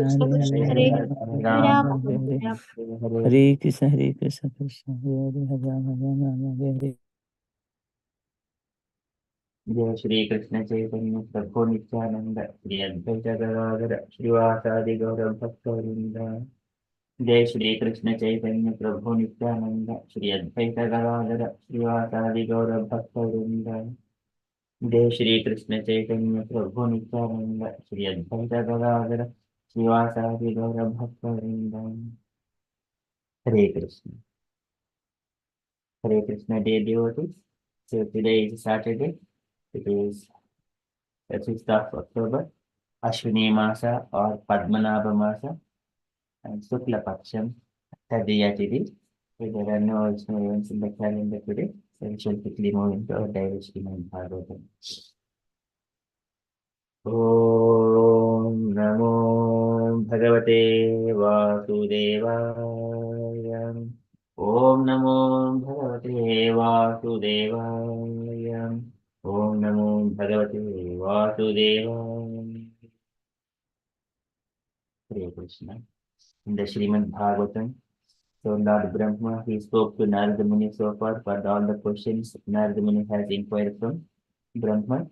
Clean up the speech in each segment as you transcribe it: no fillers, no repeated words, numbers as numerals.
Krishna Krishna Hare Hare Hare Rama Hare Rama Hare Krishna Krishna Hare Hare Rama Rama Hare Hare. जय श्री कृष्ण चैतन्य प्रभु नित्यानंद श्री अद्वैत गदाधर श्रीवासादि गौर भक्तवृंद। जय श्री कृष्ण चैतन्य प्रभु नित्यानंद श्री अद्वैत गदाधर श्रीवासादि गौर भक्तवृंद। जय श्री कृष्ण चैतन्य प्रभु नित्यानंद श्री अद्वैत गदाधर श्रीवासादि गौर भक्तवृंद। Hare Krishna dear devotees. So today is Saturday. It is the 6th of October, Ashwini Masa or Padmanabha Masa, and Sukla Paksham, Tadiya Tidi. So there are no additional events in the calendar today. So we shall quickly move into our daily Srimad Bhagavatam. Om Namo Bhagavate Vasudevaya. Om Namo Bhagavate Vasudevaya. Om Namo Bhagavate Vasudevaya. Hare Krishna. In the Srimad Bhagavatam, so Lord Brahma, he spoke to Narada Muni so far for all the questions Narada Muni has inquired from Brahma.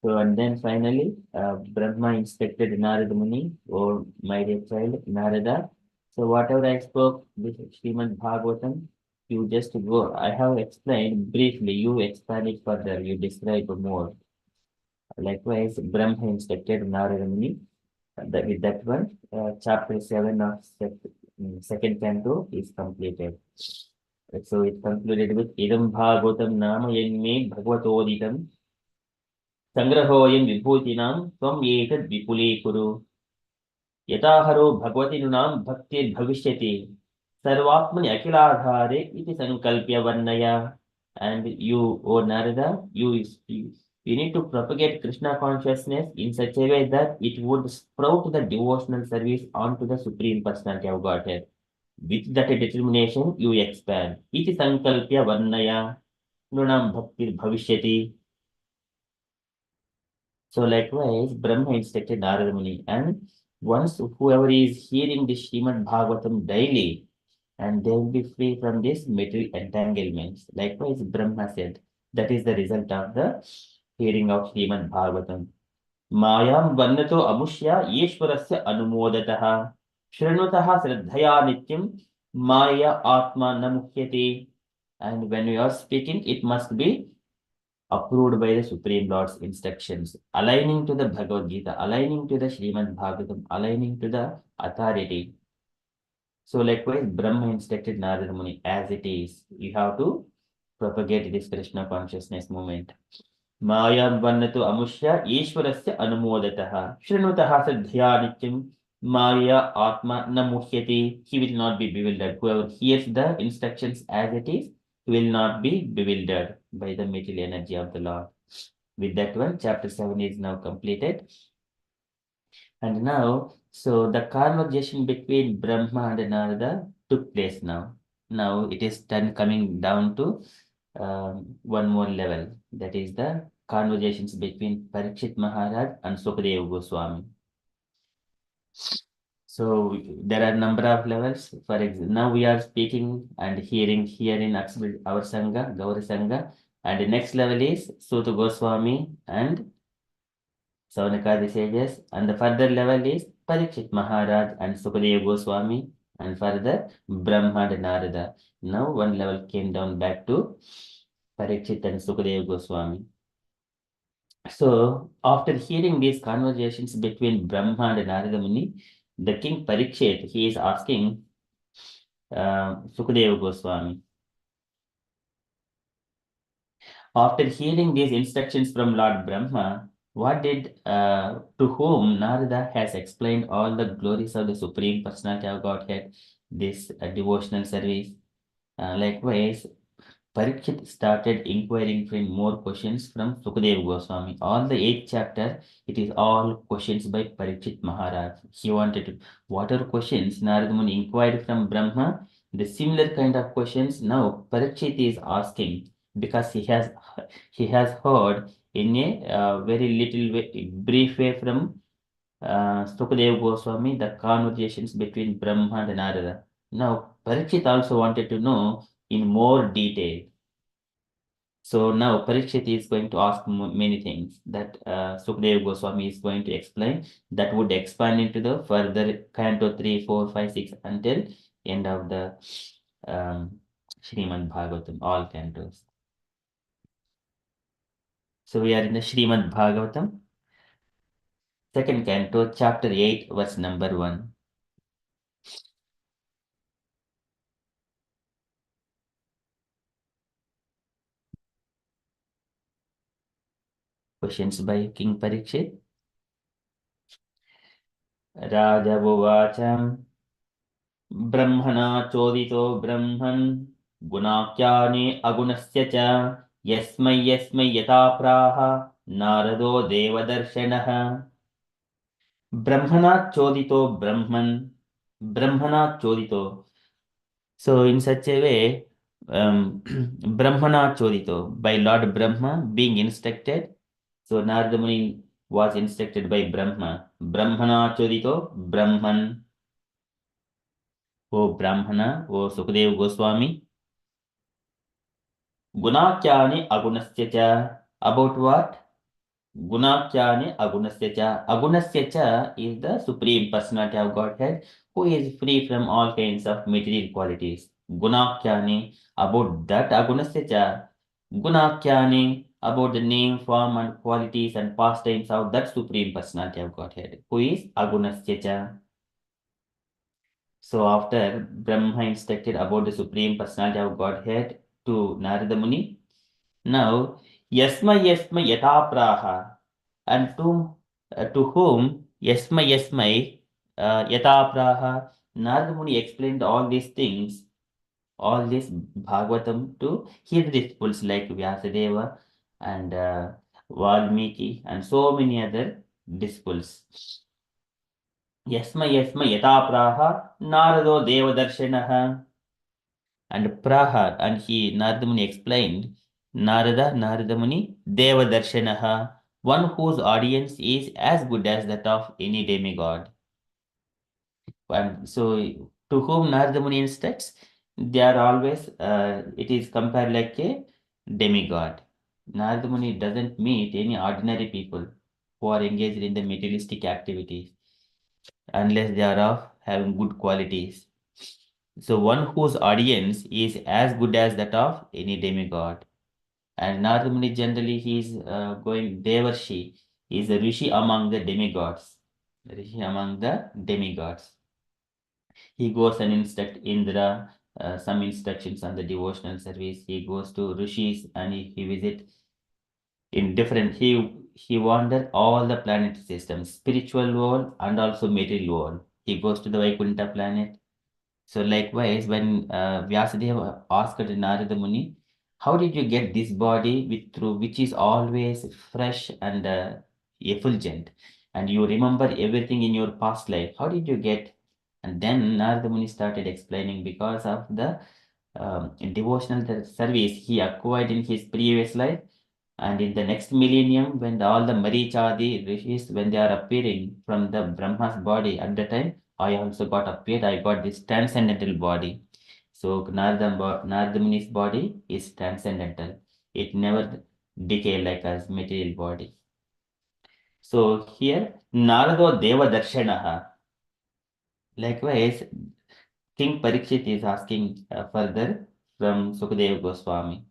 So and then finally, Brahma instructed Narada Muni, oh my dear child, Narada. So whatever I spoke, this Srimad Bhagavatam, you just go. I have explained briefly, you expand it further, you describe more. Likewise, Brahma instructed Narada Muni. With that one, chapter 7 of second canto is completed. So it concluded with Idam Bhagavatam Nama Yanme Bhagavatoditam Sangrahoyam Vibhutinam Tvam Etad Vipule Kuru Yataharo Bhagavatinunam Bhaktir Bhavishyati Sarvatmani Akiladhare Iti Sankalpya Varnaya. And you, O Narada, you need to propagate Krishna consciousness in such a way that it would sprout the devotional service onto the Supreme Personality of Godhead. With that determination, you expand. Iti Sankalpya Varnaya Nunam Bhaktir Bhavishyati. So likewise, Brahma instructed Narada Muni, and once whoever is hearing the Srimad Bhagavatam daily, and they will be free from this material entanglements. Likewise, Brahma said, that is the result of the hearing of Srimad Bhagavatam. Mayam vannato amushya yeshwarasya anumodataha shrinvataha sraddhaya nityam maya atma namuhyati. And when we are speaking, it must be approved by the Supreme Lord's instructions, aligning to the Bhagavad Gita, aligning to the Srimad Bhagavatam, aligning to the authority. So likewise, Brahma instructed Narada Muni as it is. You have to propagate this Krishna consciousness movement. Mayam vannatu amushya ishwarasya anumodataha shrinvataha sadhya nityam maya atma namuhyati. He will not be bewildered. Whoever hears the instructions as it is, will not be bewildered by the material energy of the Lord. With that one, chapter 7 is now completed. And now, so the conversation between Brahma and Narada took place now. Now it is done coming down to one more level. That is the conversations between Parikshit Maharaj and Sukadeva Goswami. So there are number of levels. For example, now we are speaking and hearing here in our Sangha, Gaura Sangha. And the next level is Suta Goswami and Saunakadi sages. And the further level is Parikshit Maharaj and Sukadeva Goswami. And further Brahma and Narada. Now one level came down back to Parikshit and Sukadeva Goswami. So after hearing these conversations between Brahma and Narada Muni, the king Parikshit, he is asking Sukadeva Goswami. After hearing these instructions from Lord Brahma, to whom Narada has explained all the glories of the Supreme Personality of Godhead, this devotional service. Likewise, Parikshit started inquiring for more questions from Sukadeva Goswami. All the 8th chapter, it is all questions by Parikshit Maharaj. He wanted to, what are questions Narada Muni inquired from Brahma? The similar kind of questions now Parikshit is asking because he has heard in a very little way, brief way from Sukadeva Goswami, the conversations between Brahma and Narada. Now, Parikshit also wanted to know in more detail. So now Parikshit is going to ask many things that Sukadeva Goswami is going to explain that would expand into the further Canto 3, 4, 5, 6 until end of the Srimad Bhagavatam, all cantos. So we are in the Srimad Bhagavatam, second canto, chapter 8, verse number 1. Questions by King Parikshit. Raja Uvacha ब्रह्मणा चोदितो ब्रह्मन् गुणाख्याने अगुणस्य च यस्मै यस्मै यथा प्राह नारदो देवदर्शनः ब्रह्मणा चोदितो ब्रह्मणा चोदितो. So in such a way, Brahmana Chodito, by Lord Brahma being instructed. So Narada Muni was instructed by Brahma. Brahmana Chodito, Brahman. O Brahmana, O Sukadeva Goswami. Gunakyani agunasya cha. About what? Gunakyani agunasya cha. Agunasya cha is the Supreme Personality of Godhead who is free from all kinds of material qualities. Gunakyani, about that agunasya cha. Gunakyani, about the name, form, and qualities and pastimes of that Supreme Personality of Godhead who is agunasya cha. So after Brahma instructed about the Supreme Personality of Godhead to Narada Muni, now Yasma Yata Praha, and to whom Yasma Yata Praha, Narada Muni explained all these things, all this Bhagavatam to his disciples like Vyasadeva and Valmiki and so many other disciples. Yasma Yata Praha, Narado Devadarshanaha. And Praha, and Narada Muni explained, Narada Muni, Deva Darshanaha, one whose audience is as good as that of any demigod. And so, to whom Narada Muni instructs, they are always, it is compared like a demigod. Narada Muni doesn't meet any ordinary people who are engaged in the materialistic activities unless they are of having good qualities. So one whose audience is as good as that of any demigod. And Narada Muni generally he is going Devarshi, he is a rishi among the demigods. Rishi among the demigods. He goes and instruct Indra some instructions on the devotional service. He goes to rishis and he visit in different he wandered all the planetary systems, spiritual world and also material world. He goes to the Vaikuntha planet. So likewise, when Vyasadeva asked Narada Muni, how did you get this body through which is always fresh and effulgent, and you remember everything in your past life? How did you get? And then Narada Muni started explaining because of the devotional service he acquired in his previous life, and in the next millennium, when all the Marichadi rishis, when they are appearing from the Brahma's body, at the time, I also got appeared, I got this transcendental body. So Narada Muni's body is transcendental. It never decay like as material body. So here, Narado Deva Darshanaha. Likewise, King Parikshit is asking further from Sukadeva Goswami.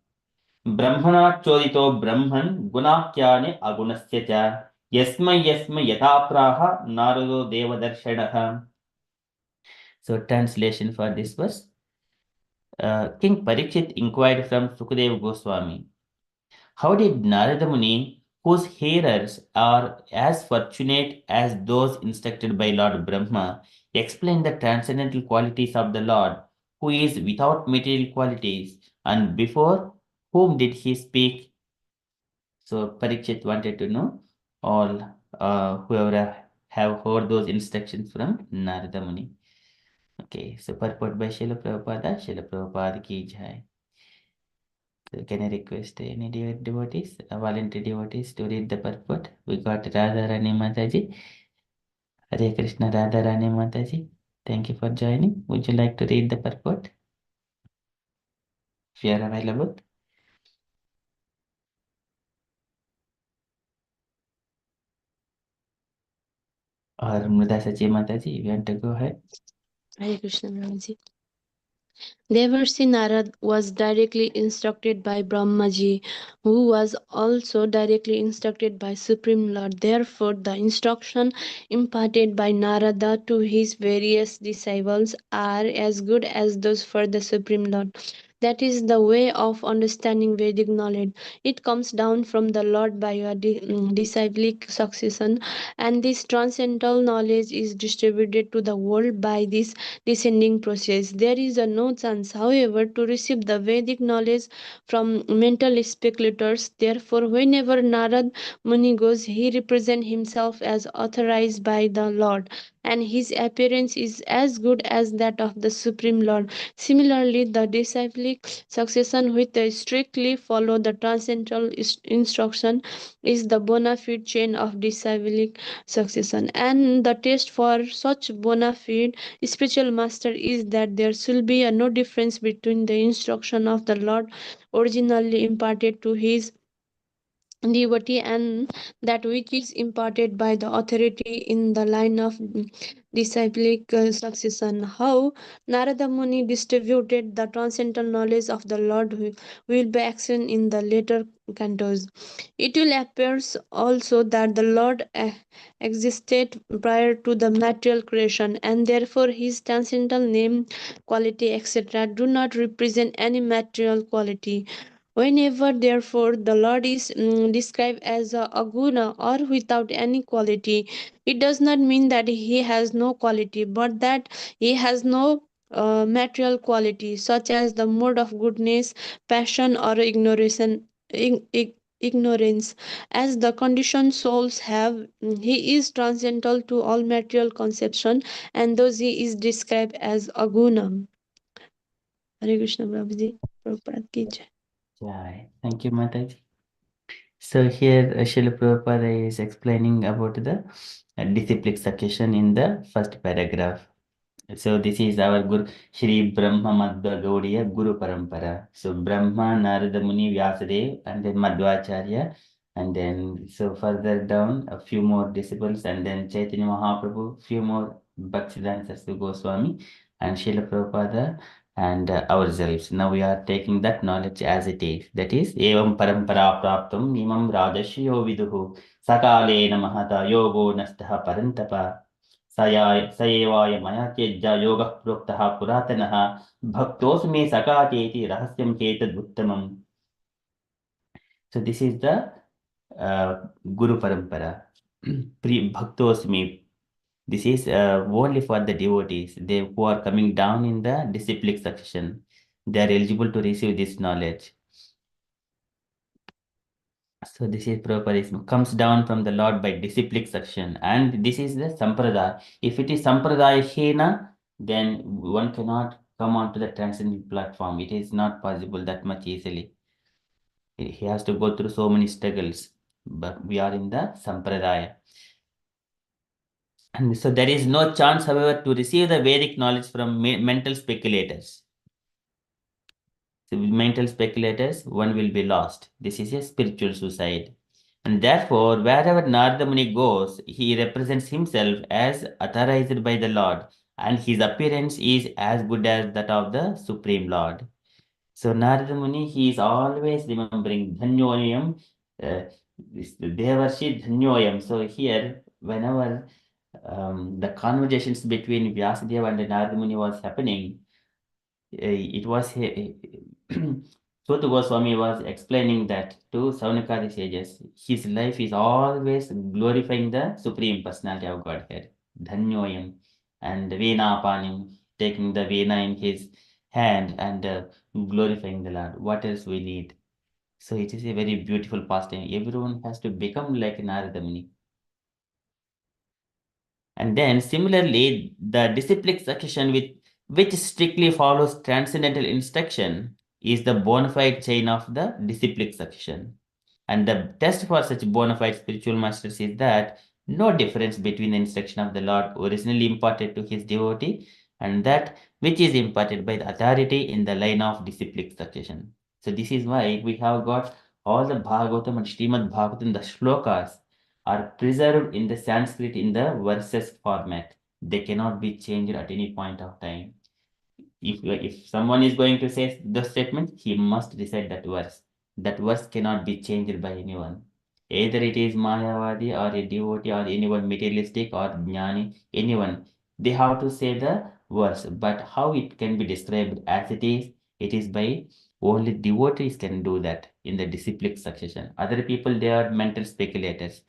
ब्रह्मणा चोदितो ब्रह्मन् गुणाख्याने अगुणस्य च यस्मै यस्मै यथा प्राह नारदो देवदर्शनः. So translation for this verse. King Parikshit inquired from Sukadeva Goswami, how did Narada Muni, whose hearers are as fortunate as those instructed by Lord Brahma, explain the transcendental qualities of the Lord, who is without material qualities, and before whom did he speak? So Parikshit wanted to know all whoever have heard those instructions from Narada Muni. Okay, so purport by Srila Prabhupada, Srila Prabhupada ki jai. So can I request any devotees, volunteer devotees to read the purport? We got Radha Rani Mataji. Hare Krishna, Radha Rani Mataji. Thank you for joining. Would you like to read the purport? If you are available. Or Mrida Sachi Mataji, you want to go ahead? Hare Krishna, Brahmaji. Devarsi Narad was directly instructed by Brahmaji, who was also directly instructed by Supreme Lord. Therefore, the instruction imparted by Narada to his various disciples are as good as those for the Supreme Lord. That is the way of understanding Vedic knowledge. It comes down from the Lord by a disciplic succession, and this transcendental knowledge is distributed to the world by this descending process. There is no chance, however, to receive the Vedic knowledge from mental speculators. Therefore, whenever Narad Muni goes, he represents himself as authorized by the Lord, and his appearance is as good as that of the Supreme Lord. Similarly, the disciplic succession which strictly follow the transcendental instruction is the bona fide chain of disciplic succession, and the test for such bona fide spiritual master is that there should be no difference between the instruction of the Lord originally imparted to his devotee and that which is imparted by the authority in the line of disciplic succession. How Narada Muni distributed the transcendental knowledge of the Lord will be explained in the later cantos. It will appear also that the Lord existed prior to the material creation, and therefore his transcendental name, quality, etc., do not represent any material quality. Whenever, therefore, the Lord is described as a aguna or without any quality, it does not mean that he has no quality, but that he has no material quality, such as the mode of goodness, passion, or ignorance. As the conditioned souls have, he is transcendental to all material conception, and thus he is described as aguna. Hare Krishna, Prabhuji. Prabhupada ki jai. Jai. Thank you, Mataji. So here Srila Prabhupada is explaining about the disciplic succession in the first paragraph. So this is our Guru Shri Brahma Madhva Gaudiya Guru Parampara. So Brahma, Narada Muni, Vyasadev, and then Madhvacharya, and then so further down a few more disciples, and then Chaitanya Mahaprabhu, few more Bhaktivedanta Saraswati Goswami, and Srila Prabhupada, and ourselves. Now we are taking that knowledge as it is. That is, Evam Parampara Praptam Imam Rajashyo Viduhu Sakalena Mahata Yogo Nastaha Parantapa. स एवाय मया त्यज्य योगः प्रोक्तः पुरातनः भक्तोऽस्मि सखा चेति रहस्यं चेतदुत्तमम्. So this is the Guru Parampara. Bhaktosmi. This is only for the devotees, they who are coming down in the disciplic succession. They are eligible to receive this knowledge. So this is Prabhupada comes down from the Lord by disciplic succession, and this is the Sampradaya. If it is Sampradaya Hena, then one cannot come onto the transcendent platform. It is not possible that much easily. He has to go through so many struggles. But we are in the Sampradaya. And so there is no chance, however, to receive the Vedic knowledge from mental speculators. So with mental speculators, one will be lost. This is a spiritual suicide. And therefore, wherever Narada Muni goes, he represents himself as authorized by the Lord, and his appearance is as good as that of the Supreme Lord. So Narada Muni, he is always remembering Dhanyoyam, Devarshi Dhanyoyam. So here, whenever the conversations between Vyasadeva and Narada Muni was happening, it was Suta Goswami was explaining that to Saunakadi sages, his life is always glorifying the Supreme Personality of Godhead, Dhanyoyam, and Veena taking the Veena in his hand and glorifying the Lord. What else we need? So it is a very beautiful pastime. Everyone has to become like Narada Muni. And then similarly, the disciplic succession with which strictly follows transcendental instruction is the bona fide chain of the disciplic succession. And the test for such bona fide spiritual masters is that no difference between the instruction of the Lord originally imparted to his devotee and that which is imparted by the authority in the line of disciplic succession. So this is why we have got all the Bhagavatam and Srimad Bhagavatam, the shlokas are preserved in the Sanskrit in the verses format. They cannot be changed at any point of time. If someone is going to say the statement, he must recite that verse. That verse cannot be changed by anyone. Either it is Mayavadi or a devotee or anyone materialistic or Jnani, anyone. They have to say the verse. But how it can be described as it is by only devotees can do that in the disciplic succession. Other people, they are mental speculators.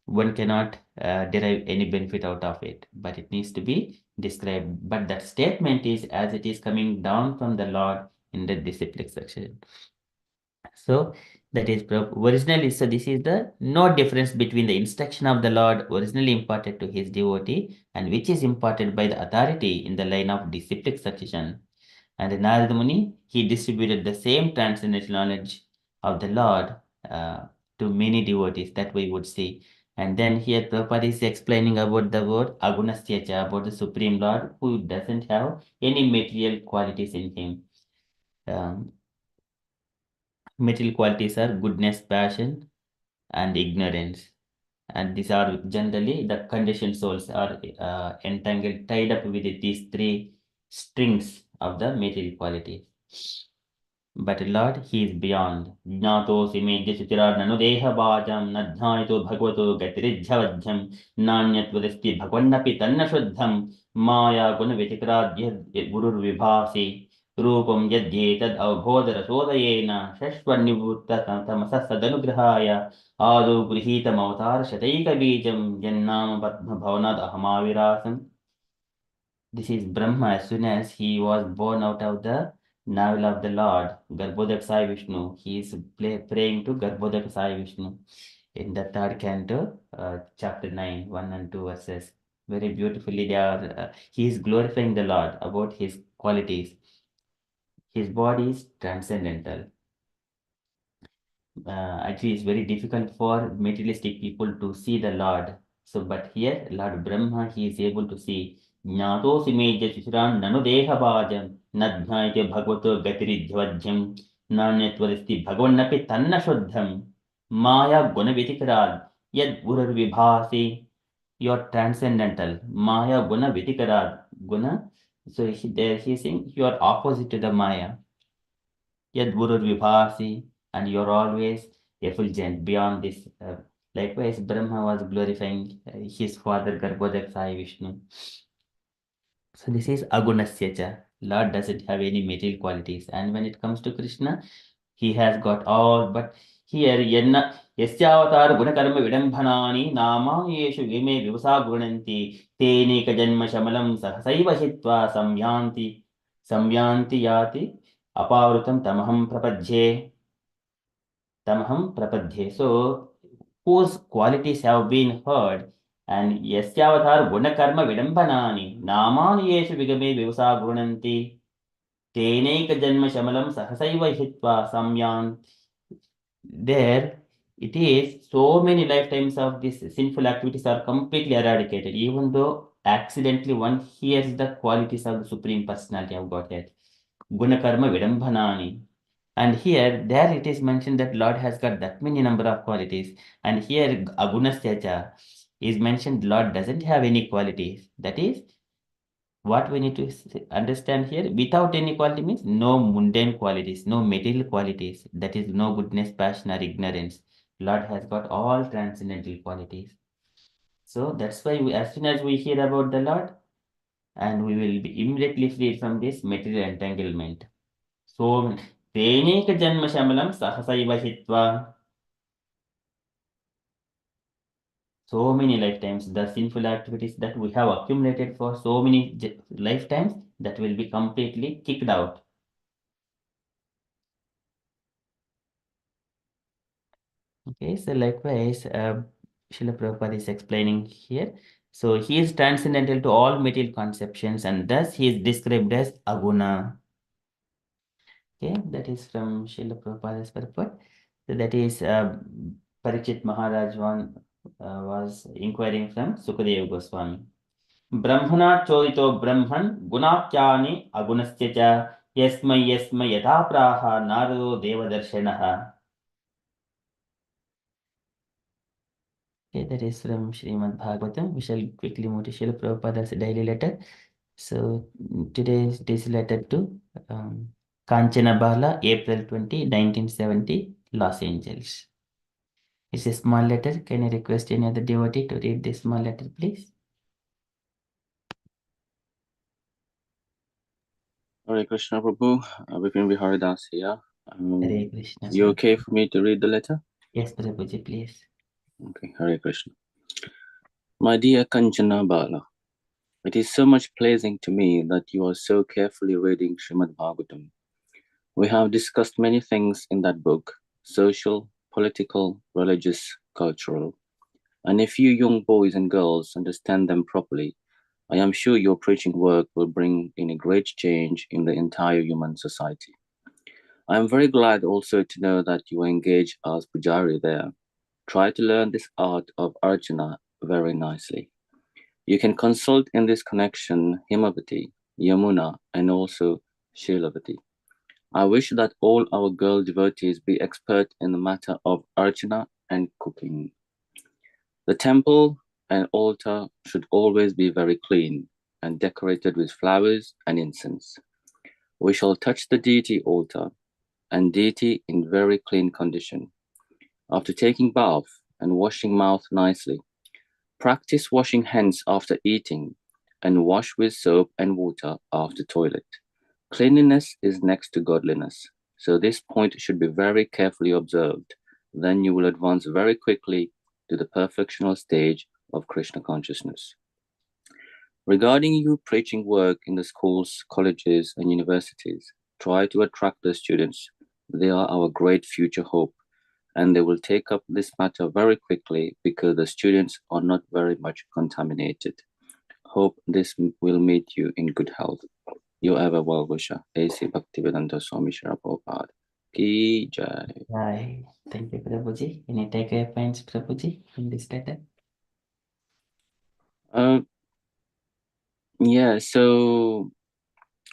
One cannot derive any benefit out of it, but it needs to be described. But that statement is as it is coming down from the Lord in the disciplic section. So that is originally, so this is the no difference between the instruction of the Lord originally imparted to his devotee and which is imparted by the authority in the line of disciplic succession. And Narada Muni, he distributed the same transcendental knowledge of the Lord to many devotees, that we would see. And then here Prabhupada is explaining about the word Agunasyacha, about the Supreme Lord who doesn't have any material qualities in him. Um, Material qualities are goodness, passion, and ignorance. And these are generally the conditioned souls are entangled, tied up with these three strings of the material quality. But Lord, He is beyond. Jnatosi medhyasuchira nanudehabhajam nadhyaito bhagavato gatirijhavajham nanyatvadasti bhagvannapi tanna shuddham maya guna vitikradya gurur vibhasi रूपम यद्येतद् अवबोधरसोदयेन शश्वन्निवृत्ततमसः सदनुग्रहाय आदौ गृहीतमवतार शतैकबीजं यन्नाम पद्मभवनाद् अहमाविरासम्. This is Brahma as soon as he was born out of the navel of the Lord, Garbhodak Sai Vishnu. He is praying to Garbhodak Sai Vishnu in the third canto, chapter 9, 1 and 2 verses. Very beautifully, they are, he is glorifying the Lord about his qualities. His body is transcendental. Actually, it's very difficult for materialistic people to see the Lord. So, but here, Lord Brahma, he is able to see. Jnatosi me jasiran nanu deha bhajam nadhyayate bhagavato gatiridhyavajyam nanyatvaristi bhagavannapi tanna shuddham maya guna vitikarad yad urar vibhasi. You're transcendental. Maya guna vitikarad. Guna. So there he is saying you are opposite to the Maya. Yad Guru Vibhasi, and you're always effulgent beyond this. Likewise, Brahma was glorifying his father Garbhodak Sai Vishnu. So this is Agunasyacha. Lord doesn't have any material qualities. And when it comes to Krishna, he has got all, but here Yenna Yasyavatar Gunakarma Vidambhanani Nama Yeshu Vime Vivasa Gunanti Teni Kajanma Shamalam Sahasaiva Hitva Samyanti Yati Apavrutam Tamaham Prapadhye. So whose qualities have been heard and Yasyavatar Gunakarma Vidambanani Namani Yeshu Vigame Vivasa Gunanti Teneka Janma Shamalam Sahasaiva Hitva Samyan. There it is so many lifetimes of these sinful activities are completely eradicated, even though accidentally one hears the qualities of the Supreme Personality of Godhead. Gunakarma Vidambhanani. And here, there it is mentioned that Lord has got that many number of qualities. And here, Agunasyacha is mentioned Lord doesn't have any qualities. That is, what we need to understand here, without any quality means no mundane qualities, no material qualities. That is, no goodness, passion, or ignorance. Lord has got all transcendental qualities. So that's why as soon as we hear about the Lord, and we will be immediately freed from this material entanglement. So, Teneka Janma Shamalam Sahasaiva Hitva. So many lifetimes, the sinful activities that we have accumulated for so many lifetimes, that will be completely kicked out. Okay, so likewise, Srila Prabhupada is explaining here. So he is transcendental to all material conceptions and thus he is described as Aguna. Okay, that is from Srila Prabhupada's purport. So that is Parikshit Maharaj was inquiring from Sukadeva Goswami. Brahmana chodito Brahman gunakyani agunasya cha yasmai yatha praha narado devadarshanaha. Okay, that is from Srimad Bhagavatam. We shall quickly move to Srila Prabhupada's daily letter. So today is letter to Kanchana Bala, April 20, 1970, Los Angeles. It's a small letter. Can I request any other devotee to read this small letter, please? Hare Krishna Prabhu, Vipin Vihari Das here. Hare Krishna. You okay for me to read the letter? Yes, Prabhuji, please. Okay, Hare Krishna. My dear Kanchana Bala, it is so much pleasing to me that you are so carefully reading Srimad Bhagavatam. We have discussed many things in that book, social, political, religious, cultural. And if you young boys and girls understand them properly, I am sure your preaching work will bring in a great change in the entire human society. I am very glad also to know that you engage as Pujari there. Try to learn this art of Arjuna very nicely. You can consult in this connection Himavati, Yamuna, and also Shilavati. I wish that all our girl devotees be expert in the matter of Arjuna and cooking. The temple and altar should always be very clean and decorated with flowers and incense. We shall touch the deity altar and deity in very clean condition. After taking bath and washing mouth nicely, practice washing hands after eating and wash with soap and water after toilet. Cleanliness is next to godliness, so this point should be very carefully observed. Then you will advance very quickly to the perfectional stage of Krishna consciousness. Regarding your preaching work in the schools, colleges, and universities, try to attract the students. They are our great future hope, and they will take up this matter very quickly because the students are not very much contaminated. Hope this will meet you in good health. Your ever well wisher, A.C. Bhaktivedanta Swami Srila Prabhupada. Ki Jai. Right. Thank you, Prabhuji. Any takeaway points, Prabhuji, in this letter? Yeah, so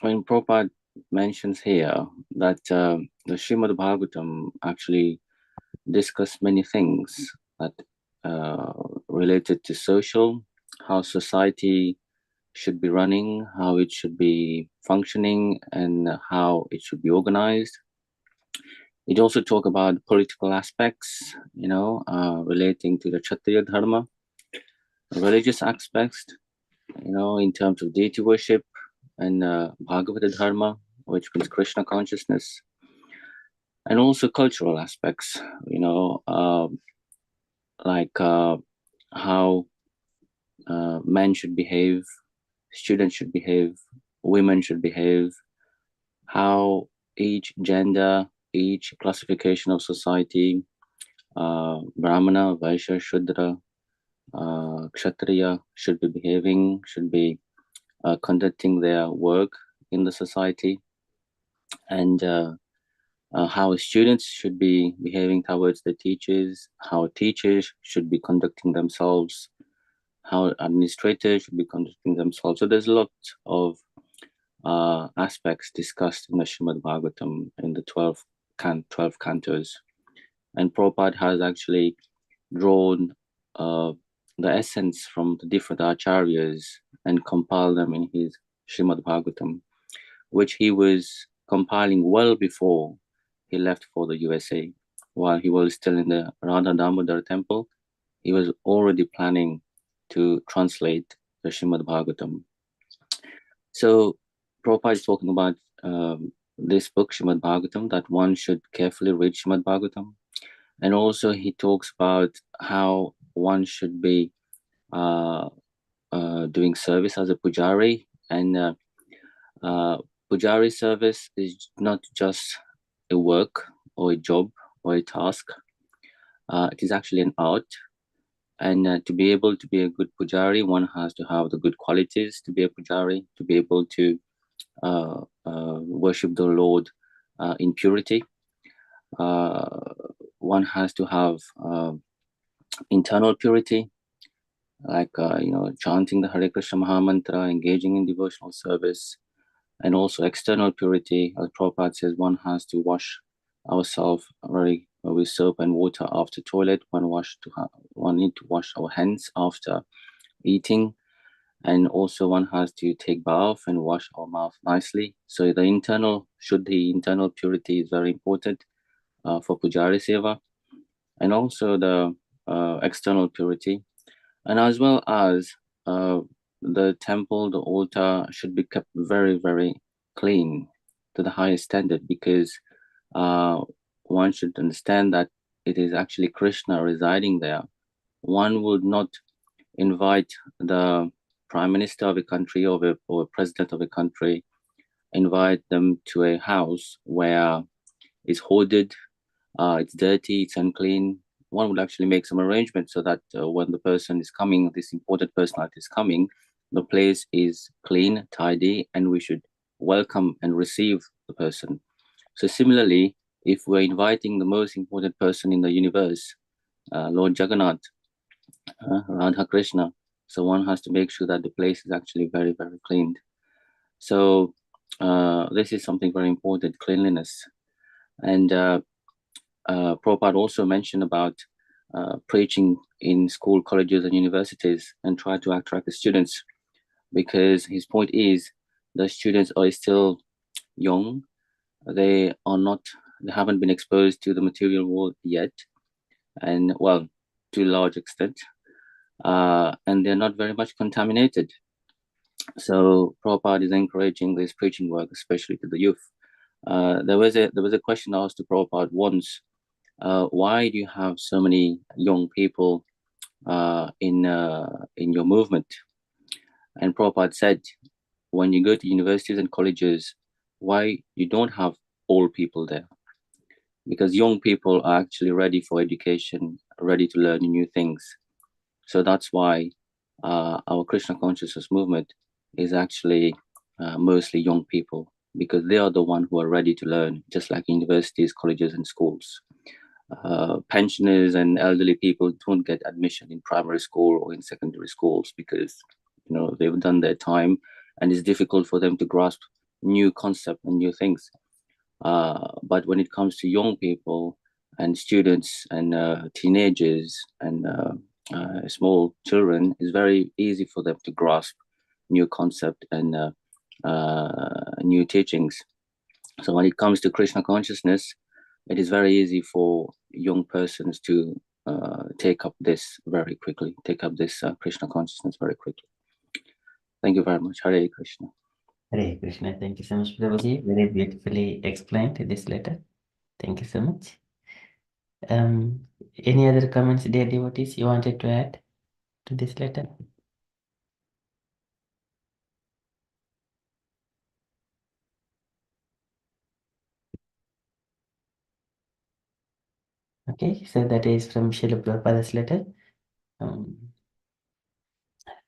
when Prabhupada mentions here that the Srimad Bhagavatam actually discussed many things that related to social, how society should be running, how it should be functioning, and how it should be organized. It also talk about political aspects, relating to the Kshatriya Dharma, religious aspects, in terms of deity worship, and Bhagavata Dharma, which means Krishna consciousness, and also cultural aspects, like how men should behave, students should behave, women should behave, how each gender, each classification of society, Brahmana, Vaishya, Shudra, Kshatriya should be behaving, should be conducting their work in the society, and how students should be behaving towards the teachers, how teachers should be conducting themselves, how administrators should be conducting themselves. So there's a lot of aspects discussed in the Srimad Bhagavatam in the 12 cantos. And Prabhupada has actually drawn the essence from the different acharyas and compiled them in his Srimad Bhagavatam, which he was compiling well before he left for the USA. While he was still in the Radha Damodar temple, he was already planning to translate the Srimad Bhagavatam. So Prabhupada is talking about this book, Srimad Bhagavatam, that one should carefully read Srimad Bhagavatam. And also he talks about how one should be doing service as a pujari. And pujari service is not just a work or a job or a task. It is actually an art. And to be able to be a good pujari, one has to have the good qualities to be a pujari, to be able to worship the Lord in purity. One has to have internal purity, like chanting the Hare Krishna Mahamantra, engaging in devotional service, and also external purity. As Prabhupada says, one has to wash ourselves with soap and water after toilet. One need to wash our hands after eating, and also one has to take bath and wash our mouth nicely. So the internal purity is very important for Pujari Seva, and also the external purity, and as well as the temple, the altar should be kept very, very clean to the highest standard, because one should understand that it is actually Krishna residing there. One would not invite the prime minister of a country or president of a country, invite them to a house where it's hoarded, it's dirty, it's unclean. One would actually make some arrangements so that when the person is coming, this important personality is coming, the place is clean, tidy, and we should welcome and receive the person. So similarly, if we're inviting the most important person in the universe, Lord Jagannath, Radha Krishna, so one has to make sure that the place is actually very, very cleaned. So this is something very important, cleanliness. And Prabhupada also mentioned about preaching in school, colleges, and universities, and try to attract the students, because his point is the students are still young. They haven't been exposed to the material world yet, and well, to a large extent, and they're not very much contaminated. So Prabhupada is encouraging this preaching work, especially to the youth. There was a question asked to Prabhupada once. Why do you have so many young people in your movement? And Prabhupada said, when you go to universities and colleges, why you don't have old people there? Because young people are actually ready for education, ready to learn new things. So that's why our Krishna consciousness movement is actually mostly young people, because they are the ones who are ready to learn, just like universities, colleges, and schools. Pensioners and elderly people don't get admission in primary school or in secondary schools, because they've done their time and it's difficult for them to grasp new concepts and new things. But when it comes to young people and students and teenagers and small children, it's very easy for them to grasp new concept and new teachings. So when it comes to Krishna consciousness, it is very easy for young persons to take up this Krishna consciousness very quickly. Thank you very much. Hare Krishna. Hare Krishna. Thank you so much, Prabhuji. Very beautifully explained this letter. Thank you so much. Any other comments, dear devotees, you wanted to add to this letter? Okay, so that is from Srila Prabhupada's letter.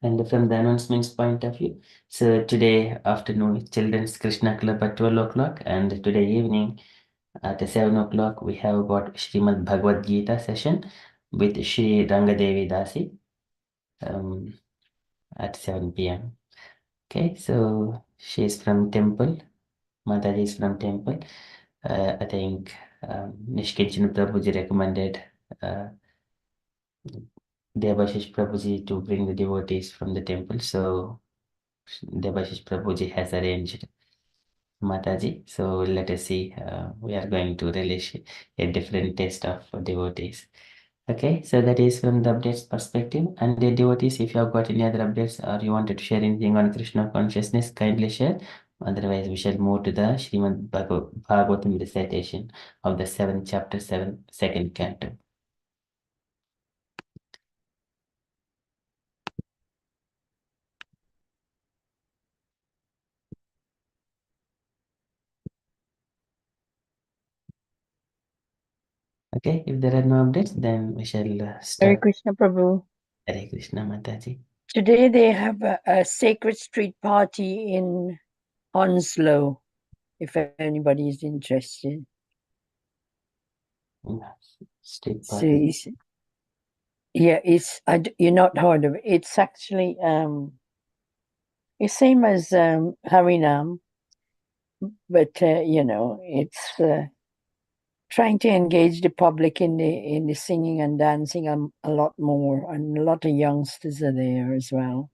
And from the announcements point of view, so today afternoon, Children's Krishna Club at 12 o'clock, and today evening at 7 o'clock, we have got Srimad Bhagavad Gita session with Shri Rangadevi Dasi at 7 p.m. Okay, so she is from temple. Mataji is from temple. I think Nishkinchana Prabhuji recommended Devashish Prabhuji to bring the devotees from the temple. So Devashish Prabhuji has arranged Mataji. So let us see. We are going to release a different taste of devotees. Okay, so that is from the updates perspective. And the devotees, if you have got any other updates or you wanted to share anything on Krishna consciousness, kindly share. Otherwise, we shall move to the Srimad Bhagavatam recitation of the 7th chapter, 2nd canto. Okay, if there are no updates, then we shall start. Hare Krishna Prabhu. Hare Krishna Mataji. Today they have a sacred street party in Hounslow, if anybody is interested. Street party. Yeah, you're not heard of it. It's actually it's same as Harinam, but it's trying to engage the public in the singing and dancing a lot more, and a lot of youngsters are there as well.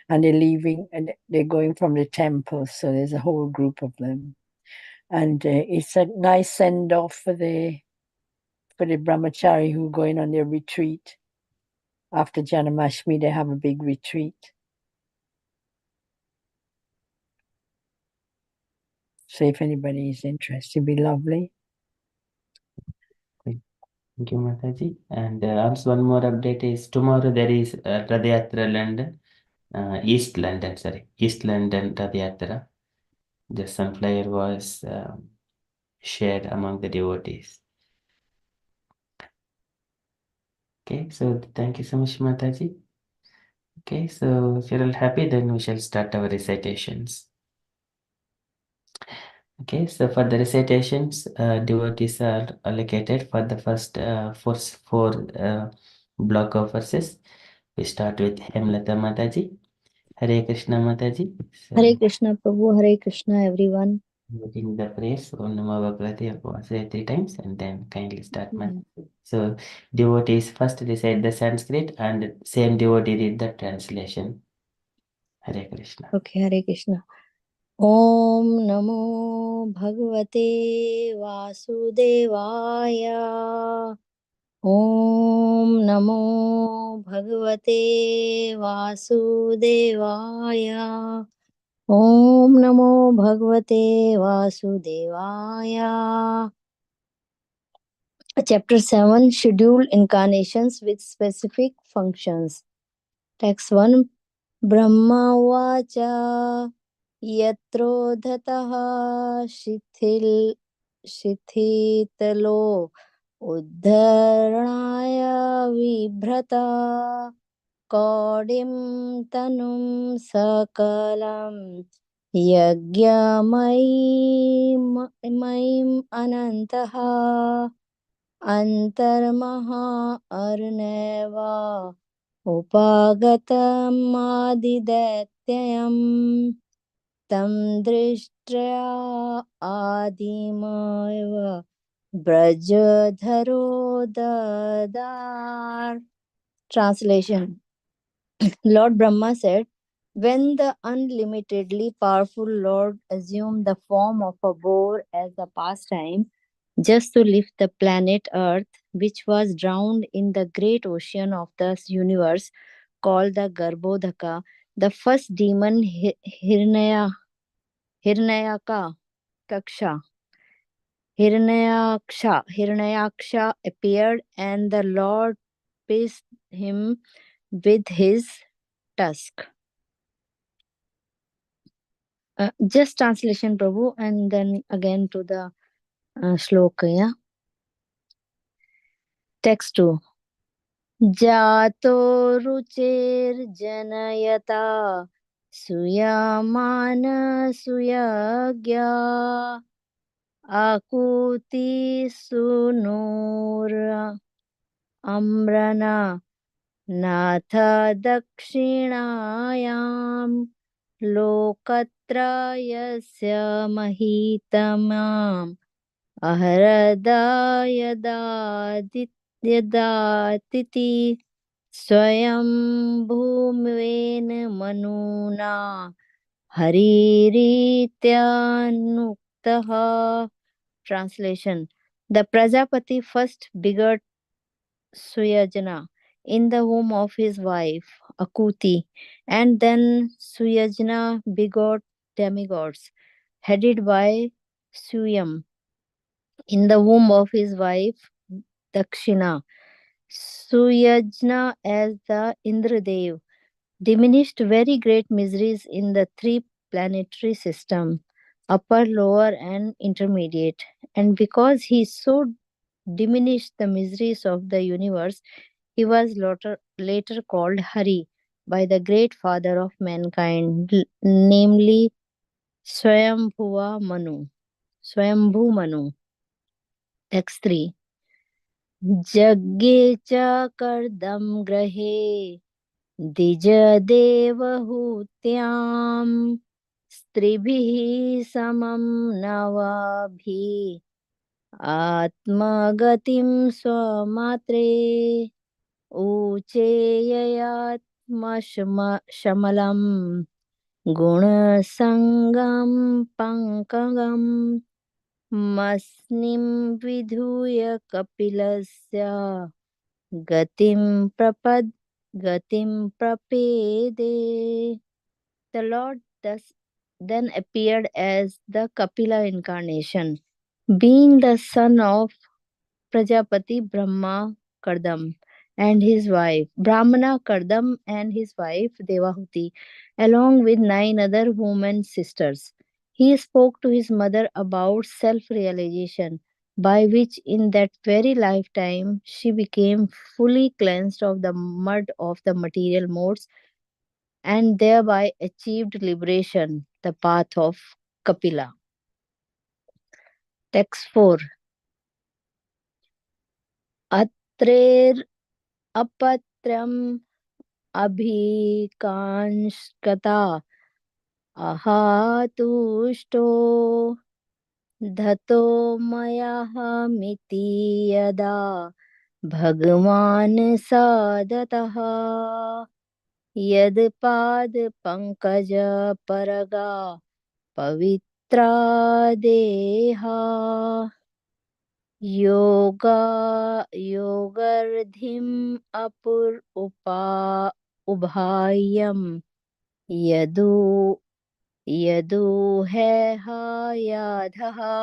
And they're leaving, and they're going from the temple, so there's a whole group of them. And it's a nice send off for the brahmachari who are going on their retreat. After Janamashmi, they have a big retreat. So if anybody is interested, it'd be lovely. Thank you, Mataji. And also one more update is tomorrow there is Radha Yatra London, East London, Radha Yatra. Just some flyer was shared among the devotees. Okay, so thank you so much, Mataji. Okay, so if you're all happy, then we shall start our recitations. Okay, so for the recitations, devotees are allocated for the first four block of verses. We start with Hemlata Mataji. Hare Krishna Mataji. So, Hare Krishna Prabhu, Hare Krishna everyone. reading the praise Om Namo Bhagavate Vasudevaya 3 times and then kindly start Mataji. So devotees first recite the Sanskrit and same devotee read the translation. Hare Krishna. Okay, Hare Krishna. Om Namo Bhagavate Vasudevaya. Om Namo Bhagavate Vasudevaya. Om Namo Bhagavate Vasudevaya. Chapter 7, Scheduled Incarnations with Specific Functions. Text 1. Brahmavacha yatrodhatah shithitalo uddharanaya vibhrata kaudim tanum sakalam yajnamayim anantaha antarmaha arneva उपागतमादिदैत्ययम् तं दृष्ट्या आदिमेव ब्रजधरो ददार. Translation. Lord Brahma said, when the unlimitedly powerful Lord assumed the form of a boar as a pastime, just to lift the planet Earth, which was drowned in the great ocean of the universe called the Garbhodaka, the first demon Hiranyaka Hiranyaksha appeared, and the Lord pierced him with his tusk. Just translation, Prabhu, and then again to the shloka. Yeah? Text 2. Jato ruchirjanayata suyamana suyagya akuti sunura amrana natha dakshinayam lokatrayasya mahitamam aharada yadaditi swayam bhumen manuna haririthyanuktaha. Translation. The Prajapati first begot Suyajana in the womb of his wife Akuti, and then Suyajana begot demigods headed by Suyam in the womb of his wife Dakshina. Suyajna as the Indradev diminished very great miseries in the three planetary system, upper, lower, and intermediate. And because he so diminished the miseries of the universe, he was later called Hari by the great father of mankind, namely Swayambhu Manu. Text 3. यज्ञे च कर्दम ग्रहे द्विज देवहूत्याम स्त्रिभिः समं नवाभिः आत्मगतिं स्वमात्रे ऊचेययात्मशमलं गुणसङ्गं पङ्कगं मस्निं विधूय कपिलस्य गतिं प्रपेदे. The Lord then appeared as the Kapila incarnation, being the son of Prajapati Brahma Kardam and his wife Brahmana Kardam and his wife Devahuti, along with 9 other women sisters. He spoke to his mother about self-realization, by which in that very lifetime she became fully cleansed of the mud of the material modes and thereby achieved liberation, the path of Kapila. Text 4. Atrer apatram abhikanshkata ahatushto dhato mayahmiti yada bhagwan sadataha यद पाद पंकज परगा पवित्रा देहा योगर्धिम अपुर उभायम यदु है याधहा.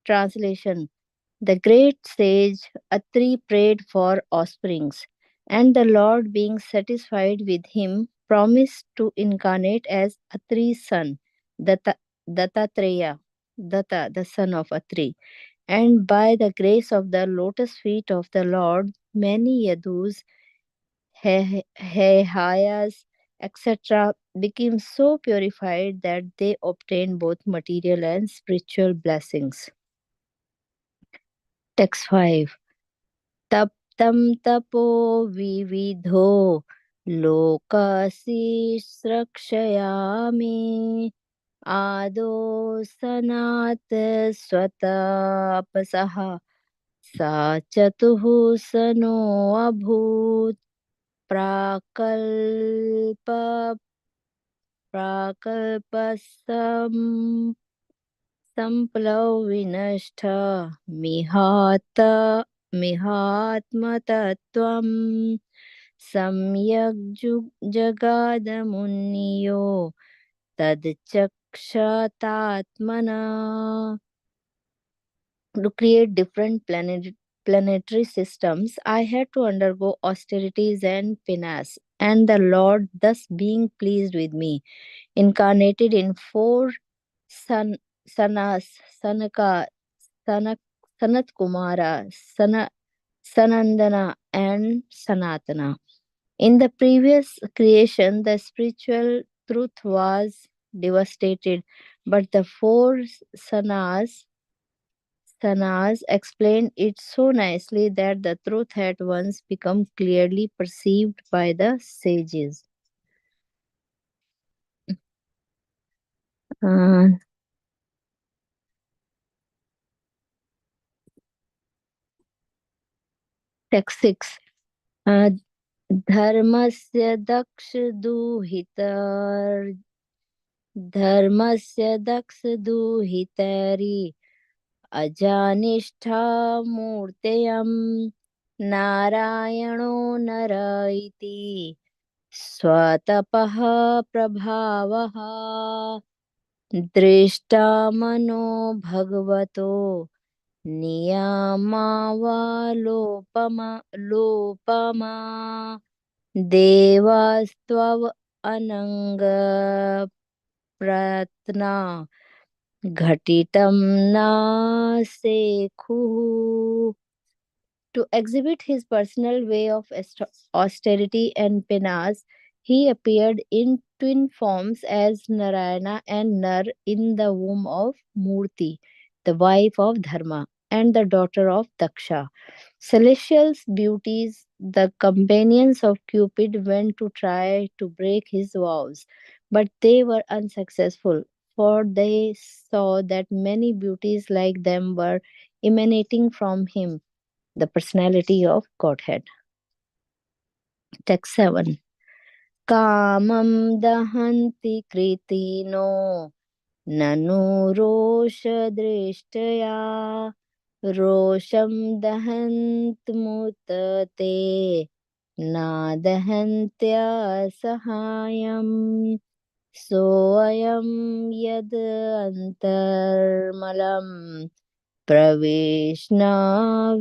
Translation. The great sage Atri prayed for offsprings, and the Lord, being satisfied with him, promised to incarnate as Atri's son, Dattatreya, Datta, the son of Atri. And by the grace of the lotus feet of the Lord, many Yadus, Hayas, etc., became so purified that they obtained both material and spiritual blessings. Text 5. तप्तं तपो विविधो लोकशिश्रक्षयामि आदो सनात स्वतपसः सा चतुः सनो अभूत् प्राकल्पसं संप्लव विनष्ट मिहात्मतत्त्वं सम्यक् जगादमुनियो तद्चक्षतात्मना. To create different planetary systems, I had to undergo austerities and penance, and the Lord, thus being pleased with me, incarnated in 4 sanas, Sanat Kumara, Sanandana, and Sanatana. In the previous creation, the spiritual truth was devastated, but the 4 sanas explained it so nicely that the truth had once become clearly perceived by the sages. Text 6. धर्मस्य दक्षदूहितरि अजानिष्ठा मूर्तयं नारायणो नर इति स्वतपः प्रभावः दृष्टा मनो भगवतो नियमावलोपमा देवास्त्वव अनंग प्रत्ना घटितं नासेखुः. To exhibit his personal way of austerity and penance, he appeared in twin forms as Narayana and Nar in the womb of Murti, the wife of Dharma. and the daughter of Daksha. Celestial beauties, the companions of Cupid, went to try to break his vows, but they were unsuccessful, for they saw that many beauties like them were emanating from him, the personality of Godhead. Text 7. Kamam dahanti kritino nanu roshadrishtaya rosham dahantmutate na dahantya sahayam soayam yad antarmalam praveshna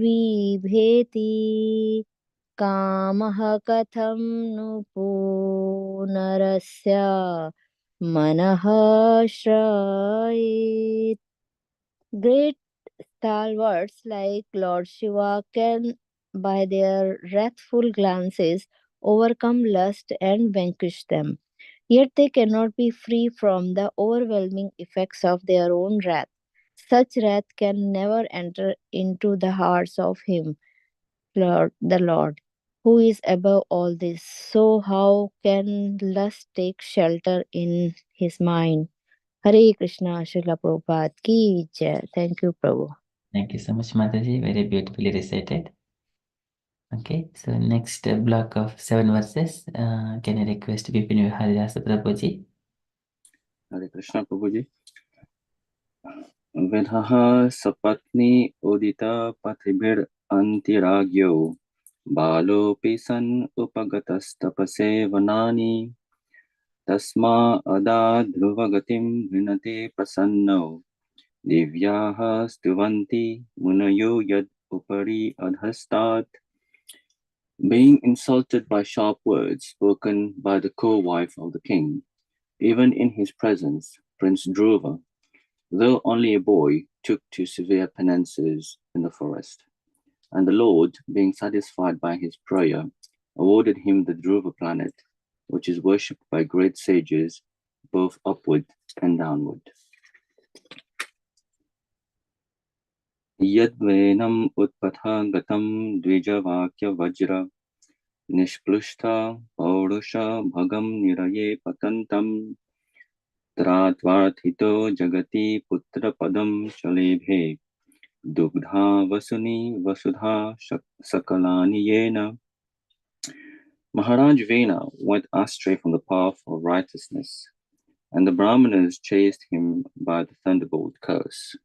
vibheti कामः कथं नु पुनरस्य मनः श्रयेत्. Great stalwarts like Lord Shiva can, by their wrathful glances, overcome lust and vanquish them. Yet they cannot be free from the overwhelming effects of their own wrath. Such wrath can never enter into the hearts of him, the Lord, who is above all this. So, how can lust take shelter in his mind? Hare Krishna, Srila Prabhupada ki jai. Thank you, Prabhu. Thank you so much, Mataji. Very beautifully recited. Okay, so next block of 7 verses. Can I request Vipin Haridasa Prabhuji? Hare Krishna Prabhuji. Vidhaha sapatni udita pathibir antiragyo balo pisan upagatastapase vanani tasma ada dhruvagatim vinate prasanno divyaha stuvanti munayo yad upari adhastat. Being insulted by sharp words spoken by the co-wife of the king, even in his presence, Prince Dhruva, though only a boy, took to severe penances in the forest. And the Lord, being satisfied by his prayer, awarded him the Dhruva planet, which is worshipped by great sages, both upward and downward. Yadvenam utpatha gatam dvijavakya vajra nishplushta paurusha bhagam niraye patantam Tratvarthito jagati putra padam shalebhe dugdha vasuni vasudha sakalani yena. Maharaj Vena went astray from the path of righteousness, and the Brahmanas chased him by the thunderbolt curse.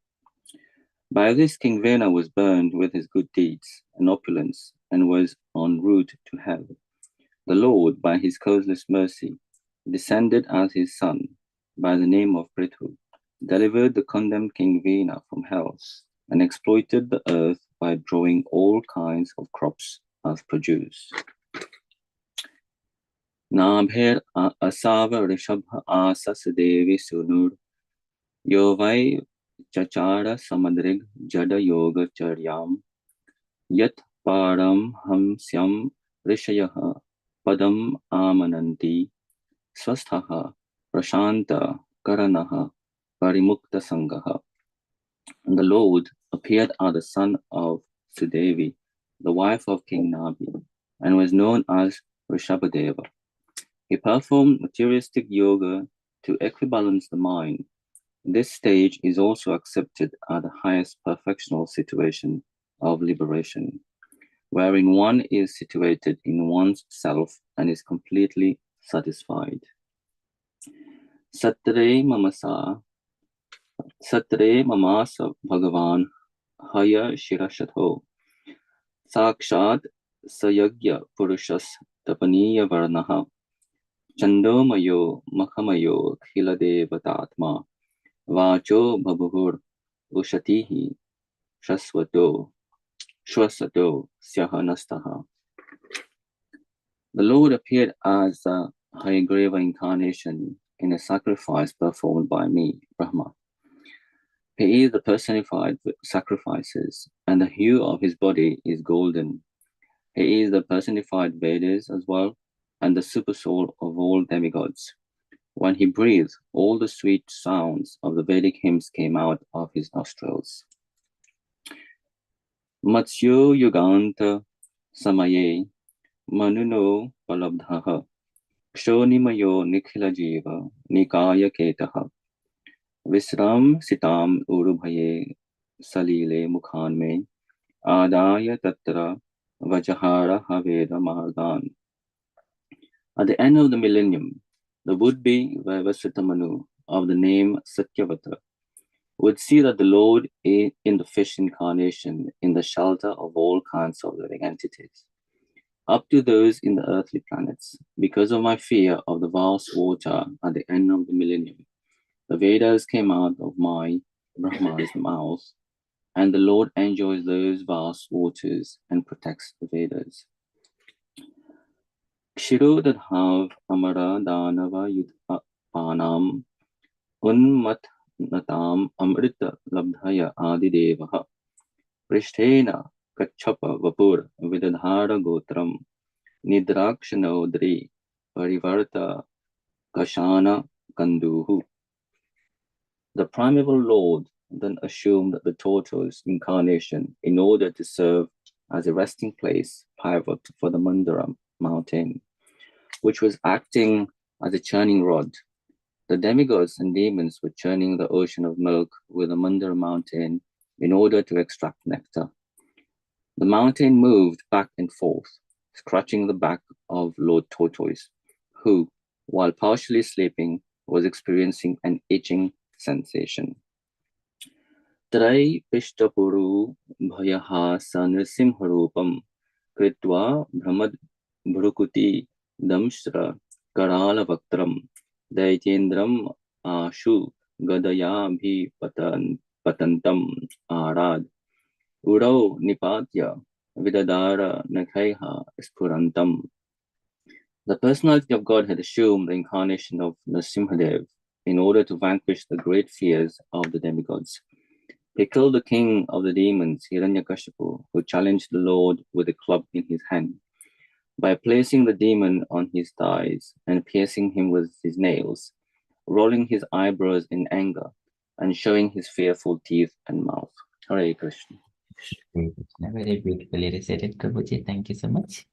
By this King Vena was burned with his good deeds and opulence, and was en route to hell. The Lord, by his causeless mercy, descended as his son, by the name of Prithu, delivered the condemned King Vena from hell, and exploited the earth by growing all kinds of crops as produce. Nabher asava rishabha asas devi sunur yovai chachara samadrig jada yoga charyam yat param hamsyam rishayaha padam amananti swasthaha prashanta karanaha parimukta sangaha. And the Lord appeared as the son of Sudevi, the wife of King Nabhi, and was known as Rishabhadeva. He performed materialistic yoga to equibalance the mind. This stage is also accepted as the highest perfectional situation of liberation, wherein one is situated in one's self and is completely satisfied. Satre mamasa Bhagavan Haya Shirashatho Sakshat Sayagya Purushas Tapaniya Varnaha Chandomayo Makhamayo Khiladevatatma Vacho Babhur Ushatihi Shaswato Syahanastaha. The Lord appeared as a Hayagreva incarnation in a sacrifice performed by me, Brahma. He is the personified sacrifices, and the hue of his body is golden. He is the personified Vedas as well, and the supersoul of all demigods. When he breathed, all the sweet sounds of the Vedic hymns came out of his nostrils. Matsyo Yuganta Samaye Manuno Palabdhaha Kshonimayo Nikhila Jiva Nikaya Ketaha Visram Sitam Urubhaye Salile Mukhan Me Adaya Tatra Vajahara Haveda Mahardan. At the end of the millennium, the would-be Vaivasvata Manu of the name Satyavata would see that the Lord in the fish incarnation in the shelter of all kinds of living entities, up to those in the earthly planets. Because of my fear of the vast water at the end of the millennium, the Vedas came out of my Brahma's mouth, and the Lord enjoys those vast waters and protects the Vedas. Kshirodadhav Amara Danava Yudhanam Unmat Natam Amrita Labdhaya Adidevaha Prishtena Kachapa Vapur Vidadhara Gotram Nidrakshanodri Parivarta Kashana Kanduhu. The primeval Lord then assumed the tortoise incarnation in order to serve as a resting place pivot for the Mandara mountain, which was acting as a churning rod. The demigods and demons were churning the ocean of milk with the Mandara mountain in order to extract nectar. The mountain moved back and forth, scratching the back of Lord Tortoise, who, while partially sleeping, was experiencing an itching sensation. Trai Pishtapuru Bhayaha Sanrisimharupam Kritva Brahmad Bhrukuti Damshra Karala Vaktram Daitendram Ashu Gadaya Bhi Patantam Arad Uro Nipatya Vidadara Nakhaiha Spurantam. The personality of God had assumed the incarnation of Nrsimhadev in order to vanquish the great fears of the demigods. He killed the king of the demons, Hiranyakashipu, who challenged the Lord with a club in his hand. By placing the demon on his thighs and piercing him with his nails, rolling his eyebrows in anger, and showing his fearful teeth and mouth. Hare Krishna. Very beautifully recited, Prabhuji. Thank you so much.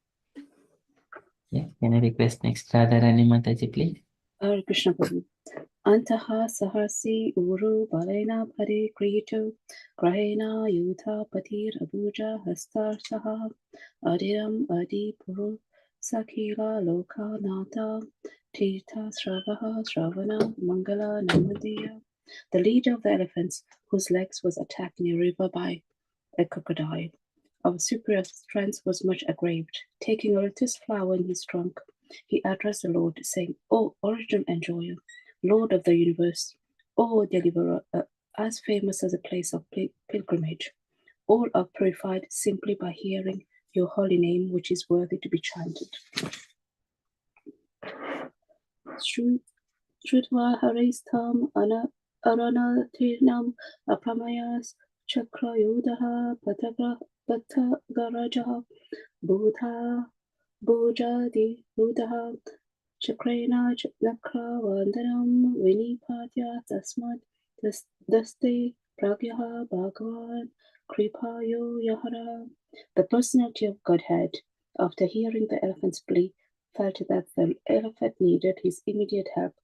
Yeah, can I request next Radharani Mataji, please? Hare Krishna Prabhu. Antaha saharsi uru balena pare krito grahena yutha patir abuja hastar saha adiram adi puru sakila loka nata tirtha sravaha sravana mangala namadya. The leader of the elephants, whose legs was attacked near river by a crocodile, of superior strength, was much aggrieved. Taking a lotus flower in his trunk, he addressed the Lord, saying, O origin enjoyer, Lord of the universe, O deliverer, as famous as a place of pilgrimage, all are purified simply by hearing your holy name, which is worthy to be chanted. Shrutva haristam aranatirnam apramayas chakrayudaha patagarajaha bhujadi buddha chakrena nakra vandanam vinipatya tasmad daste pragyaha bhagavan kripayo yahara. The personality of Godhead, after hearing the elephant's plea, felt that the elephant needed his immediate help,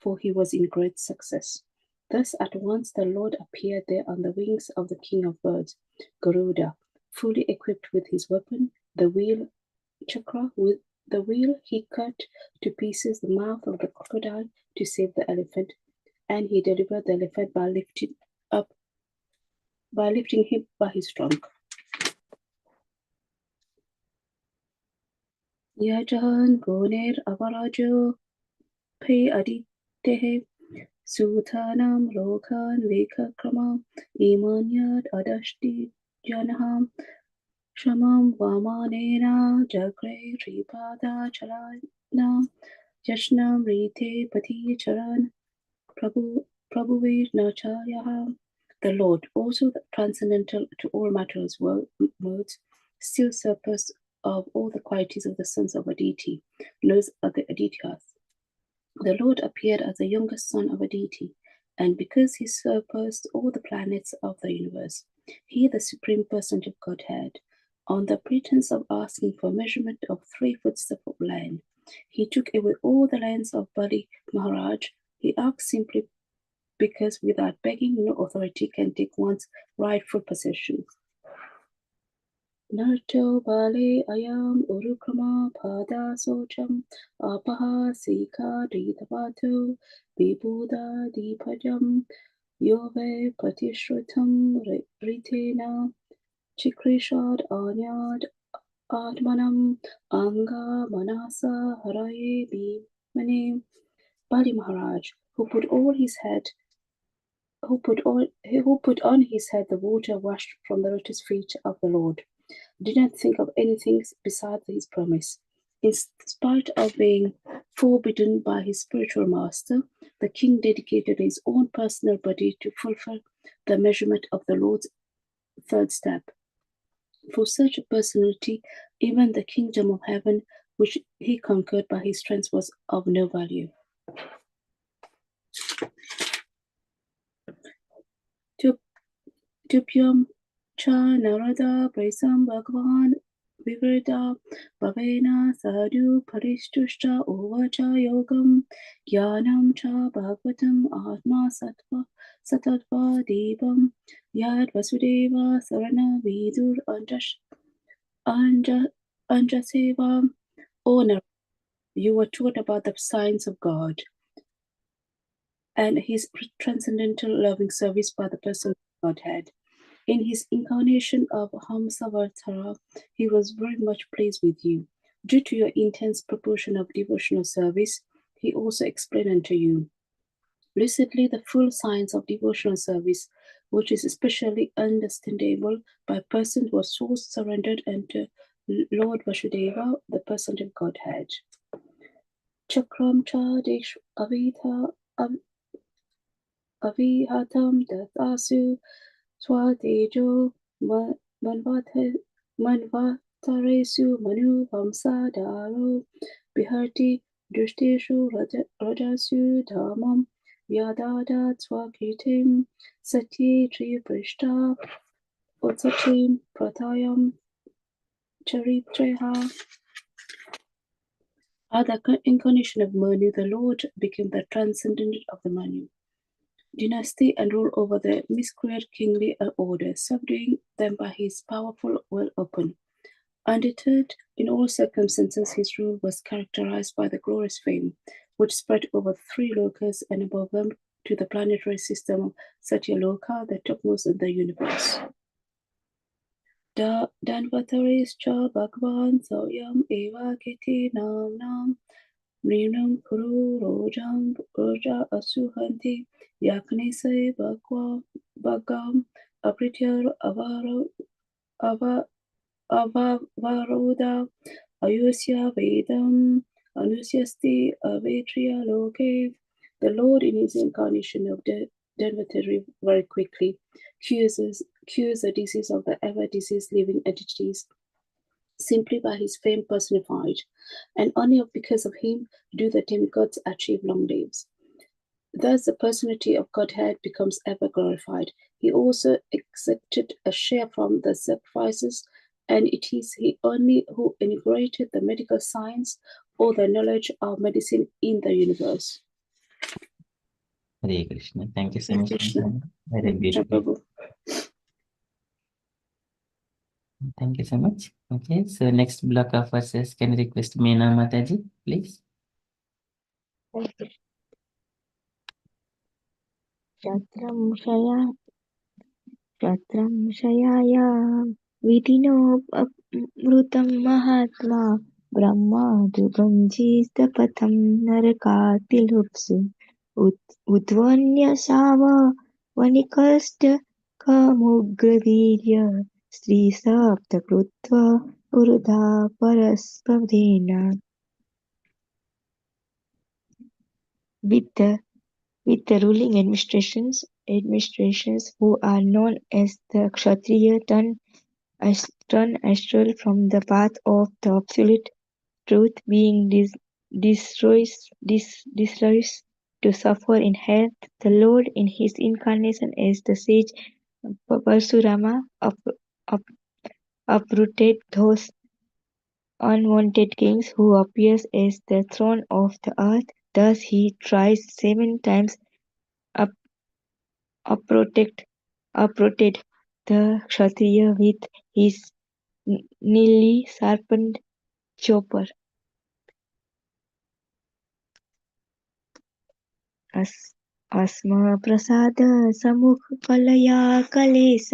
for he was in great success. Thus at once the Lord appeared there on the wings of the king of birds, Garuda, fully equipped with his weapon, the wheel chakra. With the wheel he cut to pieces the mouth of the crocodile to save the elephant, and he delivered the elephant by lifting him by his trunk. Yajan Goner Avarajo Pe Aditehe Sutanam Lokan Vekakrama Imanyad Adashti Janaham Shamam Vamanena Jagre Ripada Chalana Yashnam Rite Pati Charan Prabhuvid Nacharyaha. The Lord, also transcendental to all matters modes, still surpassed of all the qualities of the sons of Aditi, those are the Adityas. The Lord appeared as the youngest son of Aditi, and because he surpassed all the planets of the universe, he the Supreme Personage of Godhead. On the pretense of asking for measurement of 3 footsteps of land, he took away all the lands of Bali Maharaj. He asked simply because without begging, no authority can take one's rightful possession. Narto Bale Ayam Urukrama Pada Socham Apaha Sika Dritavato Vibuda Dipajam Yove Patishrutam Ritena Chikrishad Anyad Atmanam Anga Manasa Haraye Bhimane Bali Maharaj, who put on his head the water washed from the lotus feet of the Lord, did not think of anything besides his promise. In spite of being forbidden by his spiritual master, the king dedicated his own personal body to fulfill the measurement of the Lord's 3rd step. For such a personality, even the kingdom of heaven, which he conquered by his strength, was of no value. Tupyam cha narada praisam bhagavan vivrita bhavena sadhu parishtushta uvacha yogam jnanam cha bhagavatam atma sattva devam yad vasudeva sarana vidur anjaseva. O Narada, you were taught about the signs of God and his transcendental loving service by the person of Godhead. In his incarnation of Hamsavatara, he was very much pleased with you. Due to your intense proportion of devotional service, he also explained unto you lucidly the full science of devotional service, which is especially understandable by a person who was so surrendered unto Lord Vasudeva, the person of Godhead. Chakram cha desh avihatam datasu swatejo manvataresu manu vamsadaro biharti drishteshu rajasu dhamam vyadada swakritim satye triprishta utsatim pratayam charitreha. At the incarnation of Manu, the Lord became the transcendent of the Manu dynasty and ruled over the miscreant kingly order, subduing them by his powerful will open. Undeterred in all circumstances, his rule was characterized by the glorious fame, which spread over 3 lokas and above them to the planetary system of Satyaloka, the topmost in the universe. Danvataris cha Bhagavan Soyam Eva Kiti Nam Mrinam Kuru Roja Asuhanti Yakni Se Bhagam Aprityar Avavaroda Ayusya Vedam Anusyasti Avetria Loke. The Lord in his incarnation of Danvatari very quickly cures the disease of the ever-diseased living entities simply by his fame personified, and only because of him do the demigods achieve long lives. Thus the personality of Godhead becomes ever glorified. He also accepted a share from the sacrifices, and it is he only who integrated the medical science or the knowledge of medicine in the universe. Hare Krishna. Thank you so Hare much. Krishna. Very beautiful. Prabhu. Thank you so much. Okay, so next block of verses, can I request Meena Mataji, please? Shatram Shayaya Vidinopamrutam Mahatma Brahma Duganjisthapatham Narakatilupsu Udvanya Sava Vanikasta Kamugravirya Sri Sapta Krutva Urudha Paraspavdena. With the ruling administrations who are known as the Kshatriya turn astral from the path of the absolute truth, being discouraged to suffer in health. The Lord in his incarnation as the sage Parshurama uprooted those unwanted kings who appears as the throne of the earth. Thus he tries 7 times up, uprooted the Kshatriya with his nearly sharpened chopper. अस्मप्रसाद समुख कलया कलेश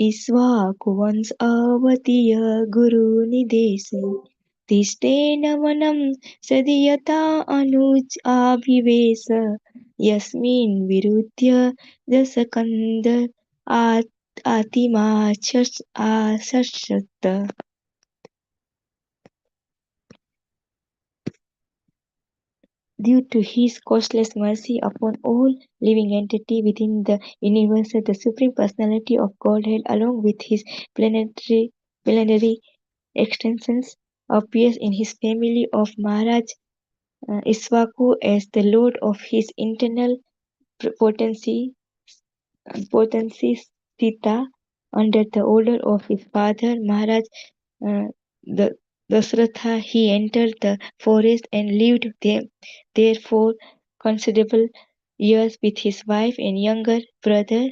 ईक्ष्वाकुवंश अवतीय गुरुनिदेशे तिष्ठेन वनं सदीयता अनुज आभिवेश यस्मिन् विरुध्य दशकन्द आतिमाशस्त. Due to his causeless mercy upon all living entity within the universe, the Supreme Personality of Godhead, along with his planetary extensions, appears in his family of Maharaj Iswaku as the Lord of his internal potency Sita, under the order of his father Maharaj uh, the Dasratha. He entered the forest and lived there for considerable years with his wife and younger brother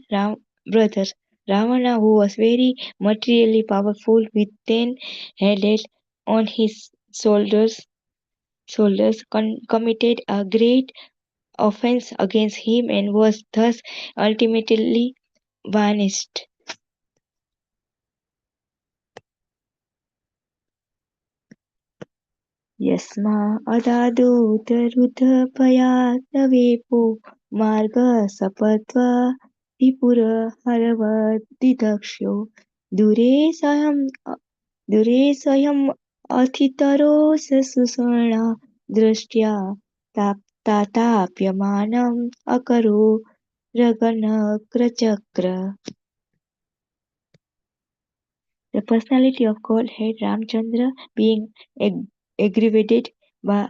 Ravana, who was very materially powerful with 10 heads on his shoulders, committed a great offense against him and was thus ultimately vanished. यस्मा अदादुतरुधपयातवेपो मार्गसपत्वा विपुरहरवद्दिदक्ष्यो दूरे स्वयम् अथितरोषसुषणा दृष्ट्या ताताप्यमानम् अकरो रगनक्रचक्र. The personality of Godhead Ramchandra, being aggravated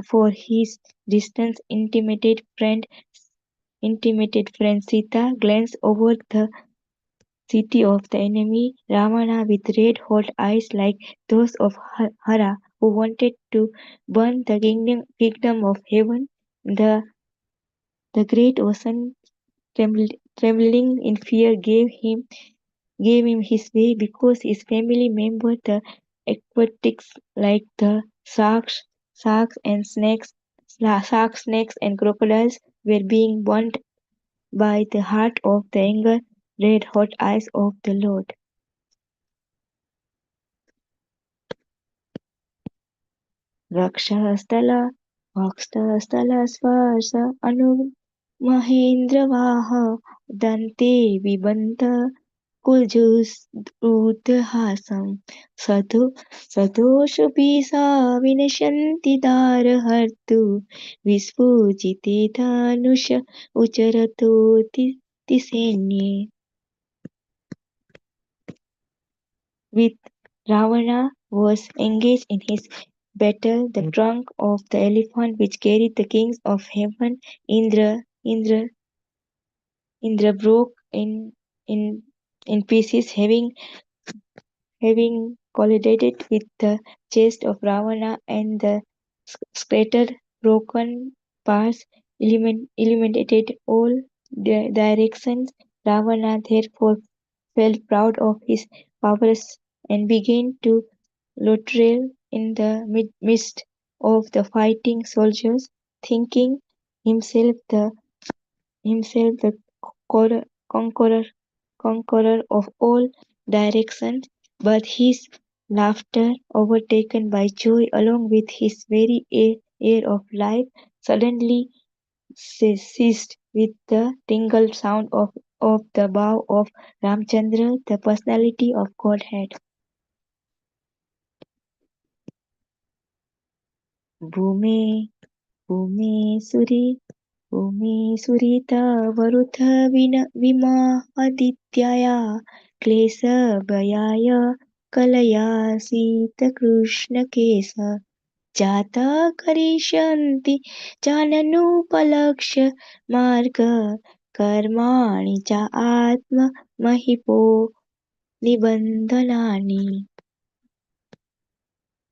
for his distant intimated friend Sita, glanced over the city of the enemy Ravana with red-hot eyes like those of Hara, who wanted to burn the kingdom of heaven. The great ocean, trembling in fear, gave him his way because his family members, the aquatics like the sharks and snakes and crocodiles, were being burnt by the heart of the anger red hot eyes of the Lord. Rakshasthala Sparsa Anu Mahendravaha Dante Vibanta कुलजुस्तुतहासं सतोषुभिसा विनश्यन्ति दारहर्तु विस्फुजिते Dhanush उच्चरतोतिसैन्ये. With Ravana was engaged in his battle, the trunk of the elephant which carried the kings of heaven, Indra broke in pieces, having collided with the chest of Ravana, and the scattered broken parts illuminated all directions. Ravana therefore felt proud of his powers and began to laurel in the midst of the fighting soldiers, thinking himself the conqueror of all directions, but his laughter, overtaken by joy along with his very air of life, suddenly ceased with the tingle sound of the bow of Ramchandra, the personality of Godhead. Bhume सुरिता वरुथ विमादित्याया क्लेशभयाय कलया शीतकृष्णकेश जाता करिष्यन्ति जाननुपलक्ष्य मार्ग कर्माणि च आत्ममहिपो निबन्धनानि.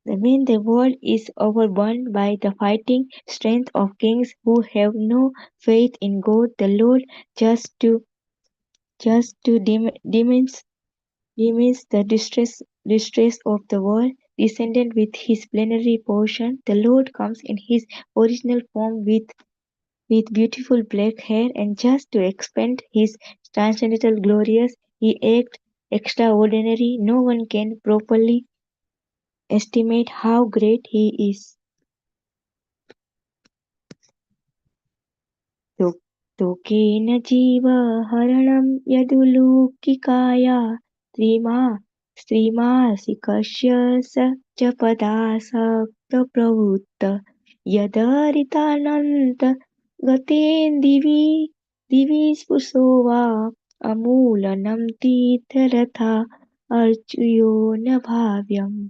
When the world is overwhelmed by the fighting strength of kings who have no faith in God, the Lord just to diminish the distress of the world, descended with his plenary portion. The Lord comes in his original form with beautiful black hair, and just to expand his transcendental glories, he acts extraordinary. No one can properly estimate how great he is. Loken जीवहरणं यदुलौकिकाया स्त्रीमासिकस्य स च पदासक्तप्रवृत्त यदरितानन्तगतेन दिवि स्पृशो वा अमूलनं तीर्थरथा अर्च्यो न भाव्यम्.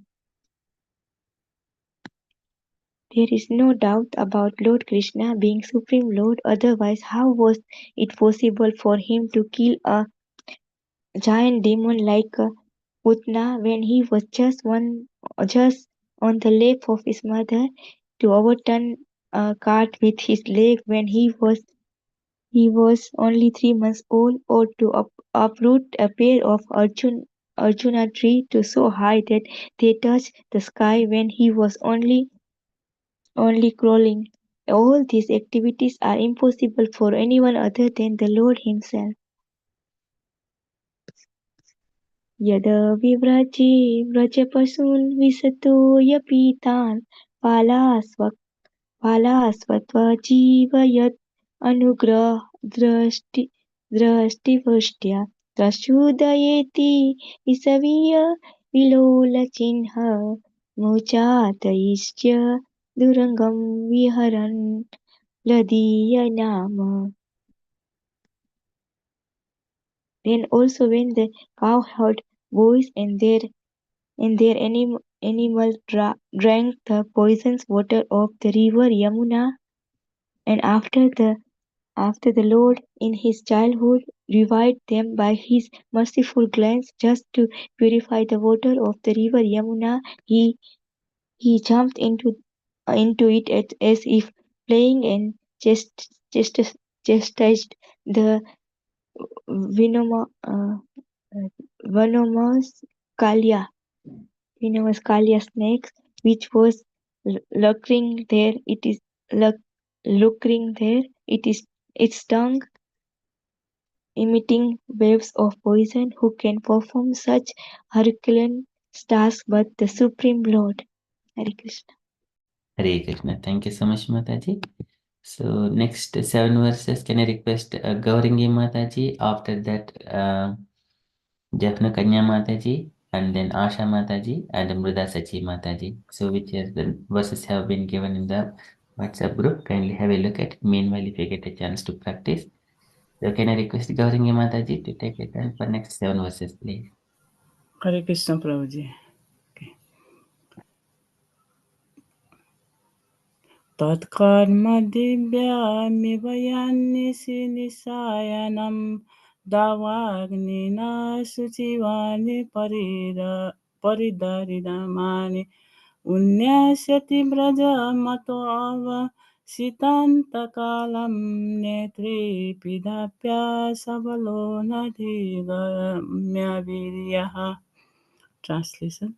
There is no doubt about Lord Krishna being Supreme Lord, otherwise how was it possible for him to kill a giant demon like Putna when he was just on the lap of his mother, to overturn a cart with his leg when he was only 3 months old, or to uproot a pair of Arjuna tree to so high that they touched the sky when he was only crawling. All these activities are impossible for anyone other than the Lord himself. यदा विव्रजे व्रजपशून् विशतो यपीतान् पालास्वत्वजीवयत् अनुग्रहदृष्टिवृष्ट्या प्रचोदयेति विसवीय विलोलचिह्न मुचातैश्च दुरंगं विहरन् लदीयनाम. Then also when the cowherd boys and their animal drank the poisonous water of the river Yamuna, and after the Lord in his childhood revived them by his merciful glance just to purify the water of the river Yamuna, he jumped into it as if playing, and chastised the venomous Kalia snake, which was lurking there. Its tongue emitting waves of poison. Who can perform such Herculean tasks but the Supreme Lord? Hare Krishna. Hare Krishna. Thank you so much, Mataji. So next 7 verses, can I request Gaurangi Mataji? After that, Jafna Kanya Mataji, and then Asha Mataji, and Mrida Sachi Mataji. So which is the verses have been given in the WhatsApp group. Kindly have a look at it. Meanwhile, if you get a chance to practice. So can I request Gaurangi Mataji to take a turn for next 7 verses, please? Hare Krishna Prabhuji. Okay. तत्कर्म दिव्यामिव निशायनं दावाग्निना शुचिवानि परिदरिदमानि उन्यास्यति व्रजमतोऽवसितान्तकालं नेत्रेऽपिधाप्यासबलो नधिगम्यवीर्यः. Translation.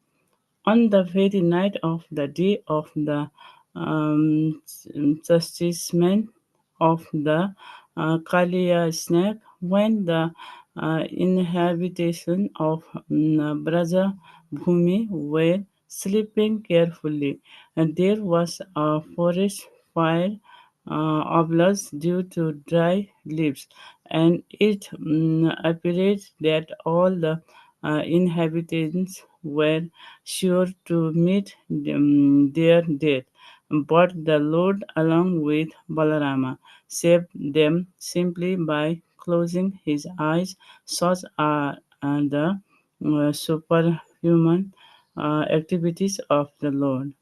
On the very night of the day of the chastisement of the Kaliya snake, when the inhabitation of Braja Bhumi were sleeping carefully, and there was a forest fire oblates due to dry leaves, and it appeared that all the inhabitants were sure to meet their death. But the Lord, along with Balarama, saved them simply by closing his eyes. Such are the superhuman activities of the Lord.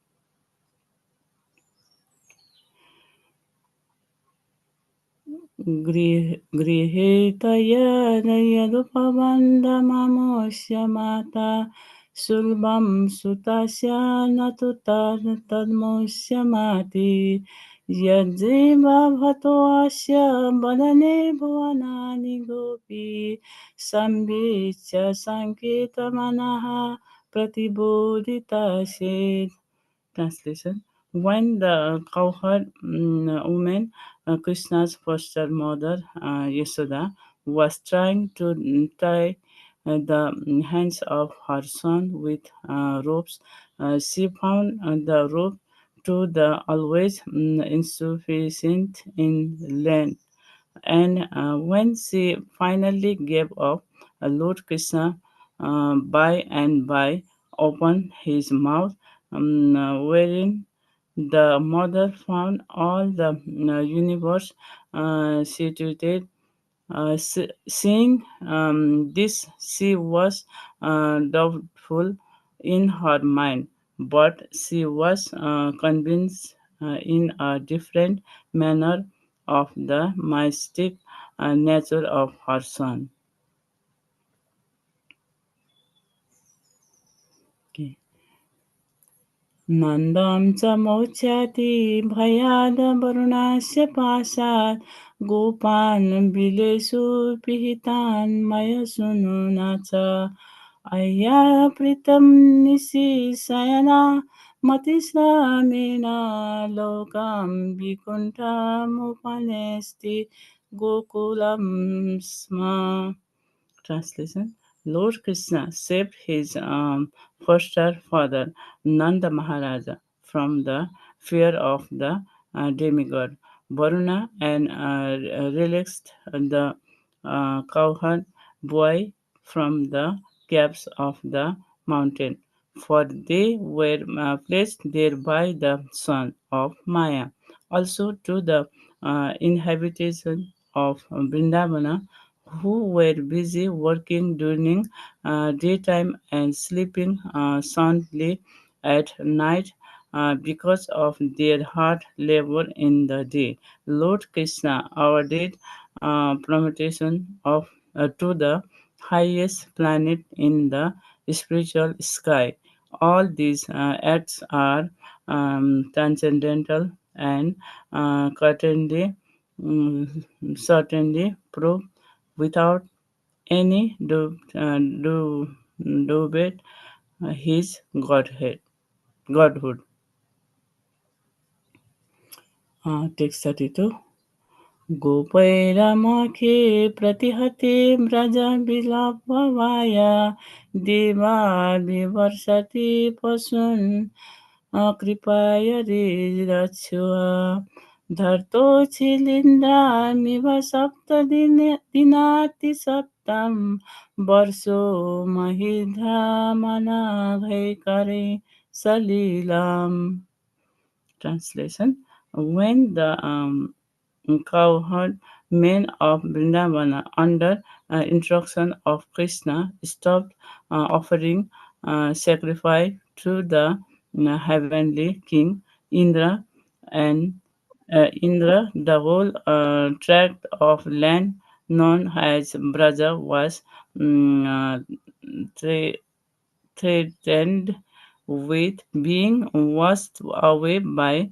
गृहीतयदुपबन्धममुष्य माता सुलभं सुतस्य न तु तन्मुष्य माति यज्जीवभतोऽस्य वदने भुवनानि गोपी संविच्य सङ्केतमनः प्रतिबोधितसेत्. Translation. When the cowherd woman, Krishna's foster mother, Yashoda, was trying to tie the hands of her son with ropes, she found the rope to the always insufficient in length. And when she finally gave up, Lord Krishna by and by opened his mouth, wherein the mother found all the universe situated. Seeing this, she was doubtful in her mind, but she was convinced in a different manner of the mystic nature of her son. Okay. नन्दं च मोचति भयादवरुणस्य पाशात् गोपान् बिलेषु पिहितान् मया सुनुना च अय्यापृतं निशिशयना मतिश्रमेण लोकं विकुण्ठमुपनेस्ति गोकुलं स्म. Translation. Lord Krishna saved his foster father Nanda Maharaja from the fear of the demigod Varuna and released the cowherd boy from the caves of the mountain, for they were placed there by the son of Maya. Also to the inhabitants of Vrindavana who were busy working during daytime and sleeping soundly at night because of their hard labor in the day. Lord Krishna awarded promotion of to the highest planet in the spiritual sky. All these acts are transcendental and certainly prove without any debate his godhood. Text 32. गोपैरमखे प्रतिहते व्रजविलभवाय देवा विवर्षति पशून् कृपायरिरक्षुः धर्तोच्छिलिन्द्रामिव सप्तदिनातिसप्तं वर्षो महिधामनाघैकरे सलीलम्. Translation. When the cowherd men of Vrindavana, under instruction of Krishna, stopped offering sacrifice to the heavenly king Indra, and the whole tract of land known as Braja was mm, uh, threatened with being washed away by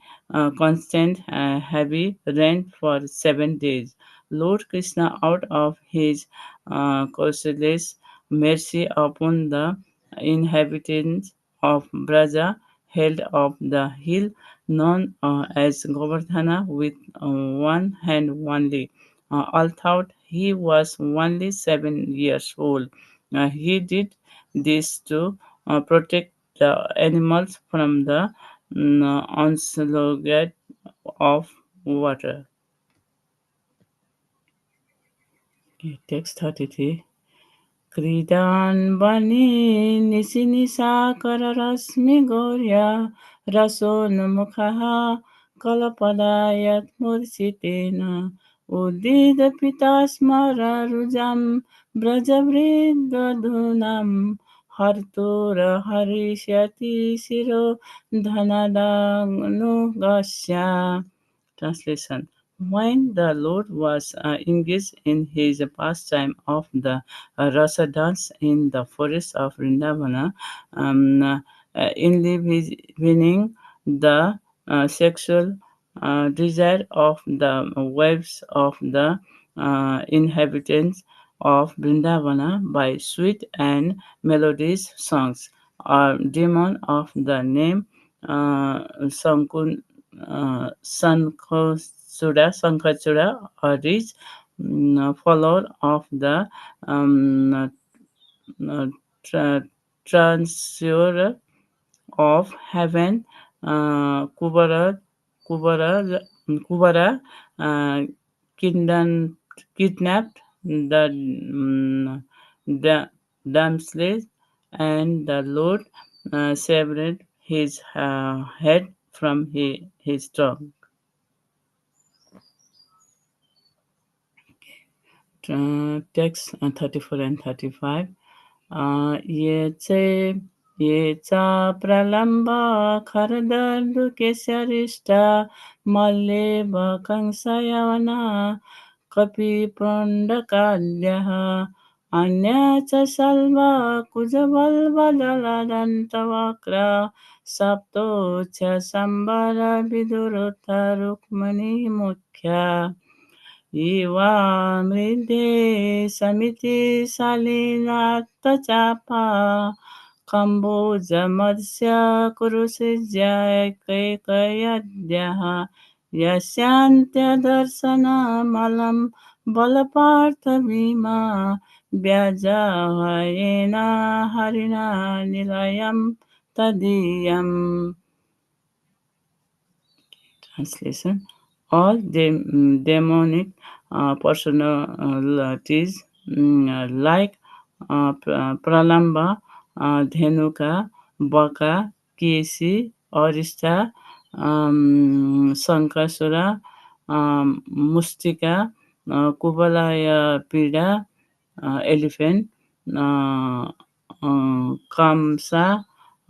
constant heavy rain for 7 days. Lord Krishna, out of his merciless mercy upon the inhabitants of Braja, held up the hill known as Govardhana with one hand only. Although he was only 7 years old, he did this to protect the animals from the onslaught of water. Okay, text 33. क्रीडान् वने निशिनिशाकररश्मिगौर्या रसोन्मुखः कलपलायत्मूर्छितेन उद्दिदपिता स्मररुजं व्रजवृन्दधूनां हर्तुरहरिष्यति शिरो धनदानुगस्य. Translation. When the Lord was engaged in his pastime of the rasa dance in the forest of Vrindavana, enlivening the sexual desire of the wives of the inhabitants of Vrindavana by sweet and melodious songs. A demon of the name Sankhachura, a rich follower of the um, uh, tra- transure of heaven, Kubara uh, kidnapped, kidnapped the damsel, and the Lord severed his head from his tongue. Text 34 and 35. ये च प्रलम्ब खरदर्दुकेशरिष्ट मल्लेव कंसयवना कपिपुण्डकाद्यः अन्य च solve कुजबल्बदलदन्तवक्र सप्तो च सम्बर विदुरुत्तरुक्मणि मुख्या इवामृते समिति शालीनात्तचापा कम्बोजमत्स्य कुरुषिज्यैकैकयद्यः यस्यान्त्यदर्शनमलं बलपार्थभीमा व्याजायेन हरिणा निलयं तदीयम्. Translation. All demonic personalities like Pralamba, Dhenuka, Baka, Kesi, Orista, Sankasura, Mustika, Kubalaya Pida, elephant, Kamsa,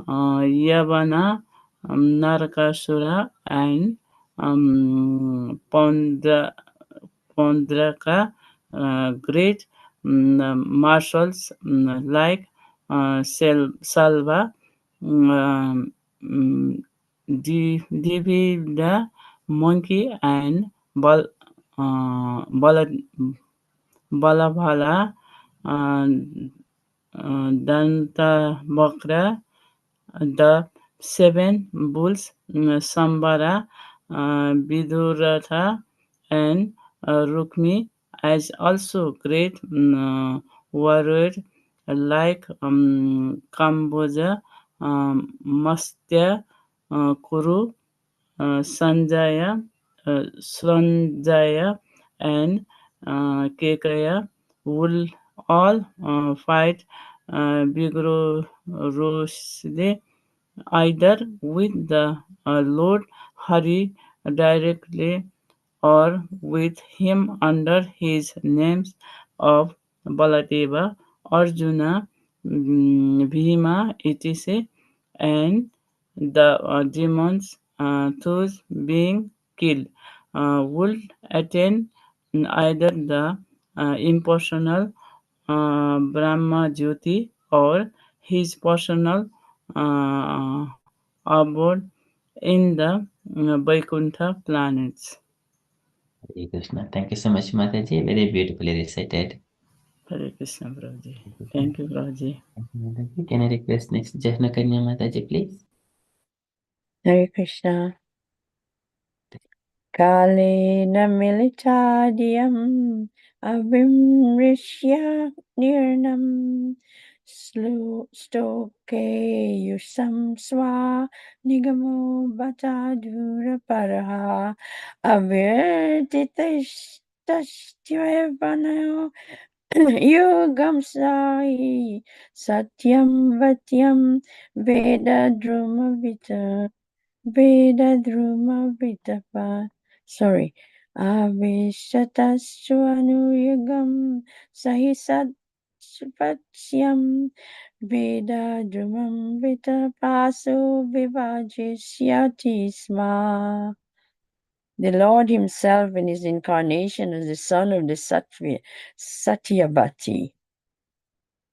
Yavana, Narakasura, and Pondraka, great marshals like Salva, Divi the monkey, and Bala, Balabhala, uh, Danta Bakra, the seven bulls, Sambara, Viduratha, and Rukmi, as also great warrior like Kamboja, Mastya, Kuru, Sanjaya, Sranjaya, and Kekaya will all fight vigorously either with the Lord Hari directly or with him under his names of Baladeva, Arjuna, Bhima, etc. And the demons, those being killed, would attain either the impersonal Brahma Jyoti or his personal abode in the Vaikuntha planets. Hare Krishna. Thank you so much, Mataji. Very beautifully recited. Hare Krishna, Prabhuji. Thank you, Prabhuji. Thank you, Mataji. Can I request next Jahna Kanya Mataji, please? Hare Krishna. Kalena militadiam avimrishya nirnam stoke yusam swa nigamo batadura paraha avirtitashtvano yugam sai satyam vatyam veda drumavita Vedadruma sorry, Avishataswanuyagam Sahisatvatyam Vedadrumam Vitapaso Vivajishyati Sma. The Lord himself in his incarnation as the son of the Satyavati,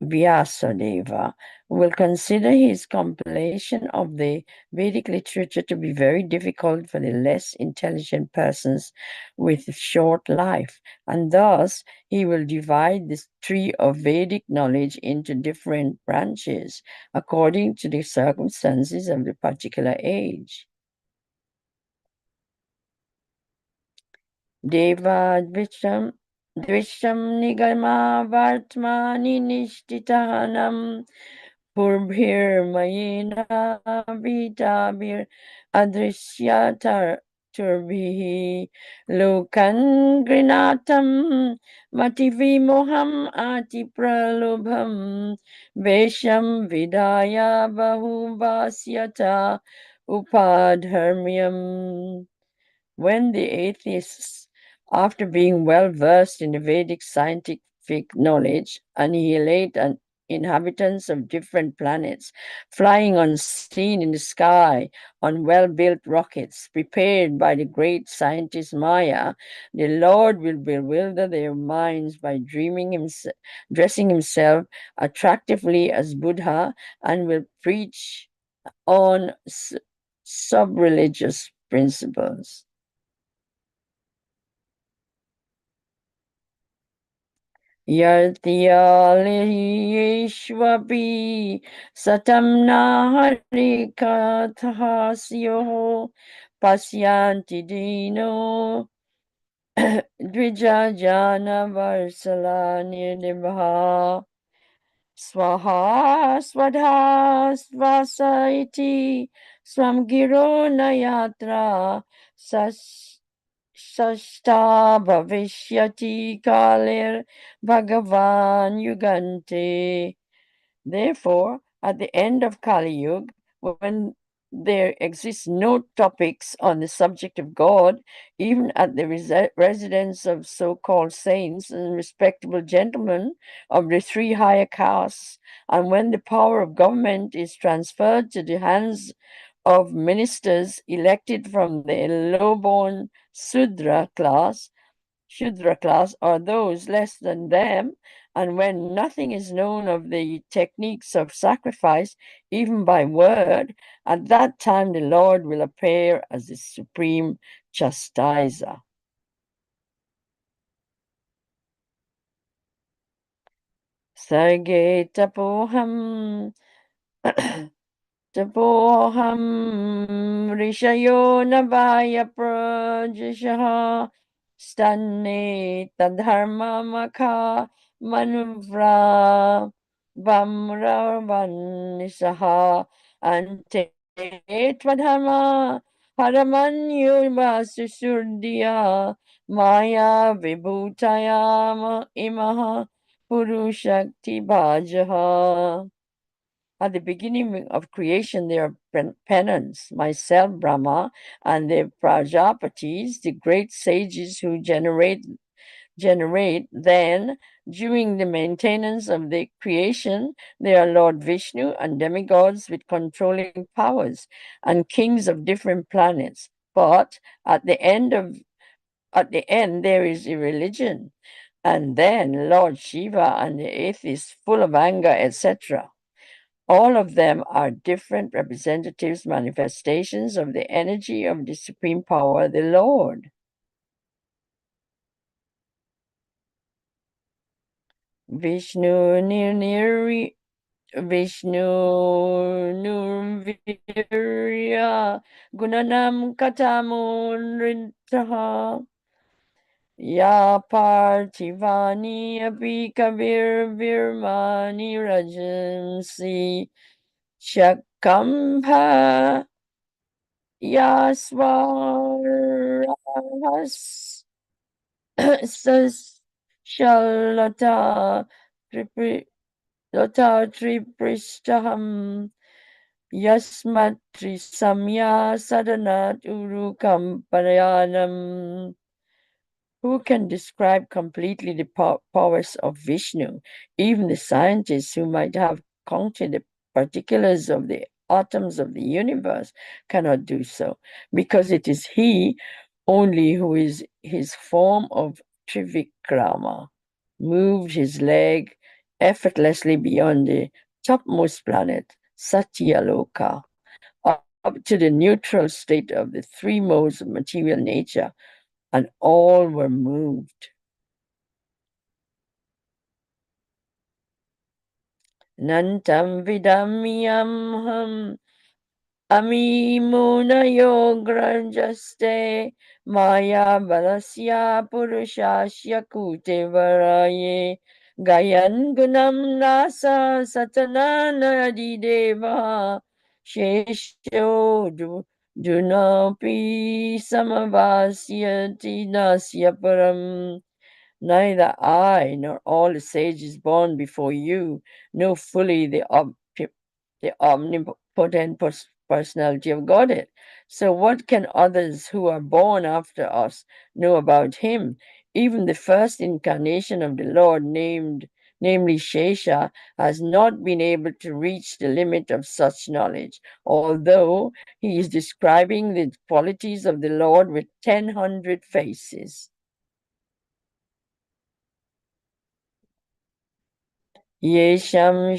Vyasadeva, will consider his compilation of the Vedic literature to be very difficult for the less intelligent persons with short life, and thus he will divide this tree of Vedic knowledge into different branches according to the circumstances of the particular age. Devadvisham Nigama Vartmani Nishtitahanam Purbhirmayena Vitabir Adrishyatar Turbihi Lokan Grinatam Mativimoham Ati Pralubham Vesham Vidaya Bahuvasyata Upadharmyam. When the atheists, after being well versed in the Vedic scientific knowledge, annihilate inhabitants of different planets, flying unseen in the sky on well-built rockets prepared by the great scientist Maya, the Lord will bewilder their minds by dressing himself attractively as Buddha, and will preach on sub-religious principles. Yartiyalishvapi satamna harikathasyo pasyanti dino dvijajana varsala nirdibha swaha swadha svasaiti swam giro nayatra Sashta bhavishyati kalir Bhagavan yugante. Therefore, at the end of Kali Yuga, when there exists no topics on the subject of God, even at the residence of so-called saints and respectable gentlemen of the three higher castes, and when the power of government is transferred to the hands of ministers elected from the low-born Shudra class, or those less than them, and when nothing is known of the techniques of sacrifice, even by word, at that time the Lord will appear as the supreme chastiser. Sarge tapoham Tapoham Rishayo Navaya Prajashaha Stane Tadharma Makha Manuvra Vamravanisaha Ante Tvadharma Haramanyu Vasusurdiya Maya Vibhutayama Imaha Purushakti Bhajaha. At the beginning of creation, there are penance, myself, Brahma, and the Prajapatis, the great sages who generate. Then, during the maintenance of the creation, there are Lord Vishnu and demigods with controlling powers and kings of different planets. But at the end, there is a religion, and then Lord Shiva and the atheists full of anger, etc. All of them are different representatives, manifestations of the energy of the supreme power, the Lord. Vishnu Nurvirya Gunanam Katamunritaha Ya Parthivani Abhikavir Virmani Rajansi Shakambha Yasvarahas Shalata Tripristaham Yasmatri Samya Sadanat Urukam Parayanam. Who can describe completely the powers of Vishnu? Even the scientists who might have counted the particulars of the atoms of the universe cannot do so, because it is he only who is his form of Trivikrama, moved his leg effortlessly beyond the topmost planet, Satyaloka, up to the neutral state of the three modes of material nature, and all were moved. Nantam vidamyam Ami munayo granjaste maya balasya purushasya kute varaye gayan gunam nasa satanana adideva shesho dunapi samavasyati nasya param. Neither I nor all the sages born before you know fully the omnipotent personality of Godhead. So, what can others who are born after us know about Him? Even the first incarnation of the Lord, namely Shesha, has not been able to reach the limit of such knowledge, although he is describing the qualities of the Lord with 1,000 faces. Yesham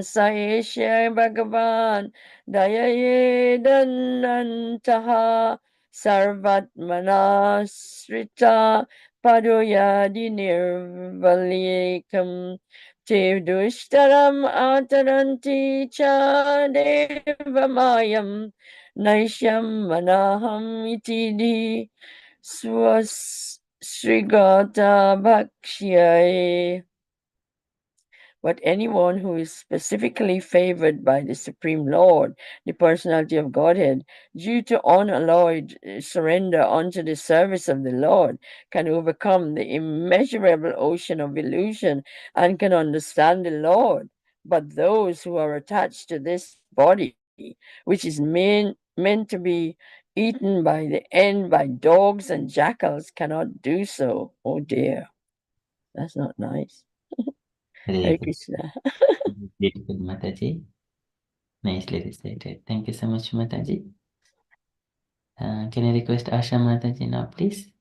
Saesha Bhagavan Dayaye Danantaha Sarvatmana Srita Padoyadi Nirvalekam Tevdushtaram Ataranti Cha Devamayam Naishyam Manaham Itidi Swasrigata Bhakshyai. But anyone who is specifically favored by the Supreme Lord, the personality of Godhead, due to unalloyed surrender unto the service of the Lord, can overcome the immeasurable ocean of illusion and can understand the Lord. But those who are attached to this body, which is meant to be eaten by the end by dogs and jackals, cannot do so. Oh dear, that's not nice. Hare Krishna. Beautiful, Mataji. Nicely recited. Thank you so much, Mataji. Can I request Asha Mataji now, please?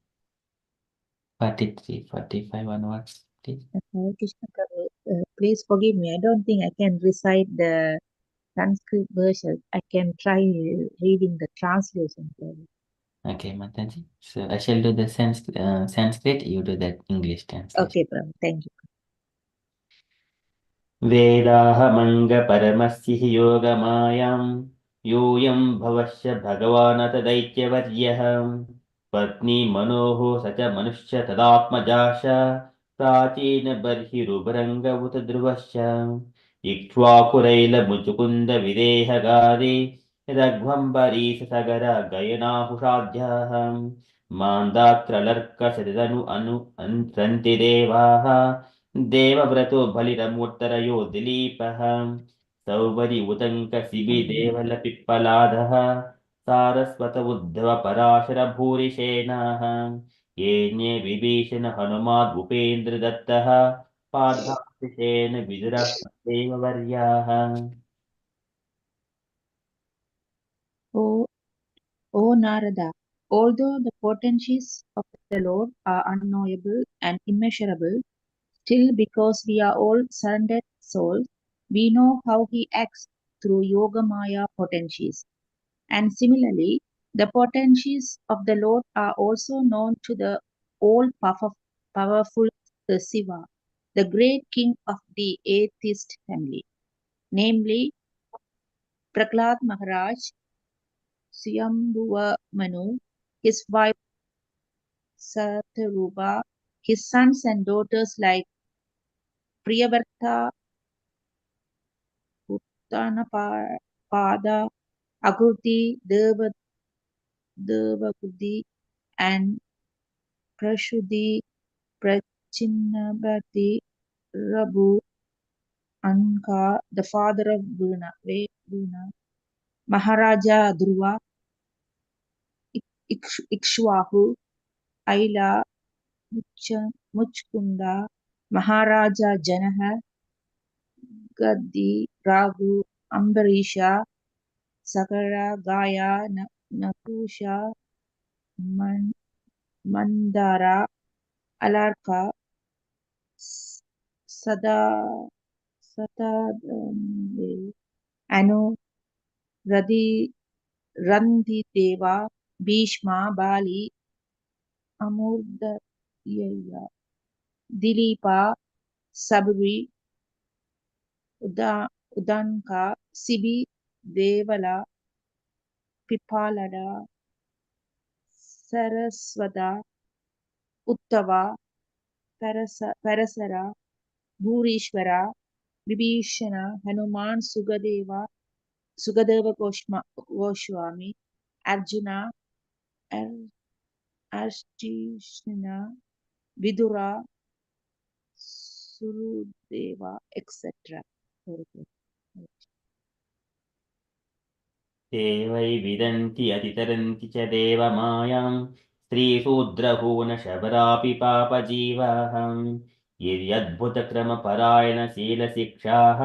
43, 45 onwards, please. Hare Krishna Prabhu, please forgive me. I don't think I can recite the Sanskrit version. I can try reading the translation. Prabhu. Okay, Mataji. So I shall do the Sanskrit, you do that English translation. Okay, Prabhu. Thank you. वेदाहमङ्गपरमस्य हि योगमायां यूयं भवस्य भगवानत दैत्यवर्यः पत्नी मनोः स च मनुष्य तदात्मजाश प्राचीनबर्हिरुभरङ्गवुत ध्रुवश्च इक्ष्वाकुरैलमुचुकुन्दविदेहगादि रघ्वम्बरीशसगर गयनाहुषाढ्यः मान्दात्रलर्कशतनु अनुसन्ति देवाः देवव्रतो बलिरमुत्तरयो दिलीपः सौवरि उदङ्कशिबिदेवलपिप्पलादः Saraswat Uddhav Parashar भूरिशेनाः येन्ये Vibhishan हनुमाद् उपेन्द्रदत्तः पार्थातिशेन विदुरः देववर्याः. O Narada, although the potencies of the Lord are unknowable and immeasurable, still because we are all surrendered souls, we know how he acts through Yoga Maya potencies. And similarly, the potencies of the Lord are also known to the all-powerful Siva, the great king of the atheist family, namely Prahlad Maharaj, Swayambhuva Manu, his wife Satarupa, his sons and daughters like Priyavarta, Uttanapada, Agruti, Devagudi, and Prashuddhi, Prachinnabhati, Rabu, Anka, the father of Buna, Maharaja Dhruva, Ikshwahu, Aila, Muchkunda, Maharaja Janaha, Gaddi, Raghu, Ambarisha, Sakara, Gaya, Nakusha, Mandara, Alarka, Sada, Anu, Randideva, Bhishma, Bali, Amurdaya, Dilipa, Sabri, Udanka, Sibi, Devala, Pipalada, Saraswata, Uttava, Parasara, Bhurishwara, Vibhishana, Hanuman, Sugadeva Goswami, Arjuna, Arjuna, Vidura, Surudeva, etc. ते वै विदन्ति अतितरन्ति च देवमायां स्त्रीशूद्रहूनशबरापि पापजीवाः यद्यद्भुतक्रमपरायणशीलशिक्षाः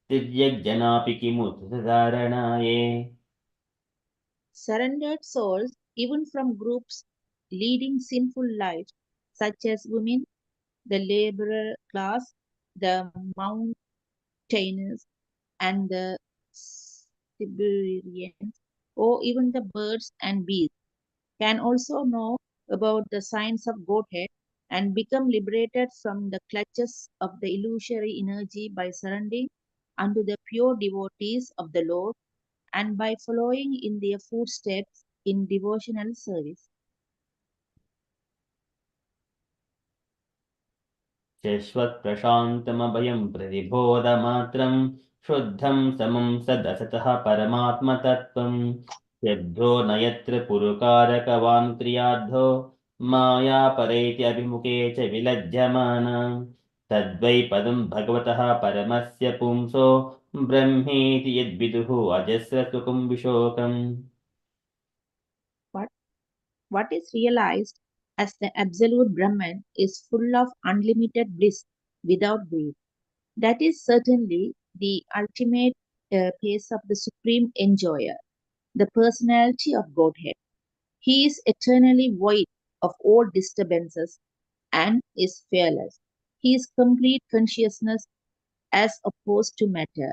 तिर्यग्जनापि किमुत्तधारणाये. Surrendered souls, even from groups leading sinful lives, such as women, the laborer class, the mountaineers, and the Siberians, or even the birds and beasts, can also know about the signs of Godhead and become liberated from the clutches of the illusory energy by surrendering unto the pure devotees of the Lord and by following in their footsteps in devotional service. शश्वत्प्रशान्तमभयं प्रतिबोधमात्रं शुद्धं समं सदसतः परमात्मतत्त्वं यद्धो न यत्र पुरुकारकवान् क्रियाद्धो मायापरैत्यभिमुखे च विलज्जमान तद्वै पदं भगवतः परमस्य पुंसो ब्रह्मेति यद्विदुः अजस्रसुखं विशोकम्. What is realized as the absolute Brahman is full of unlimited bliss without greed. That is certainly the ultimate pace of the supreme enjoyer, the personality of Godhead. He is eternally void of all disturbances and is fearless. He is complete consciousness as opposed to matter,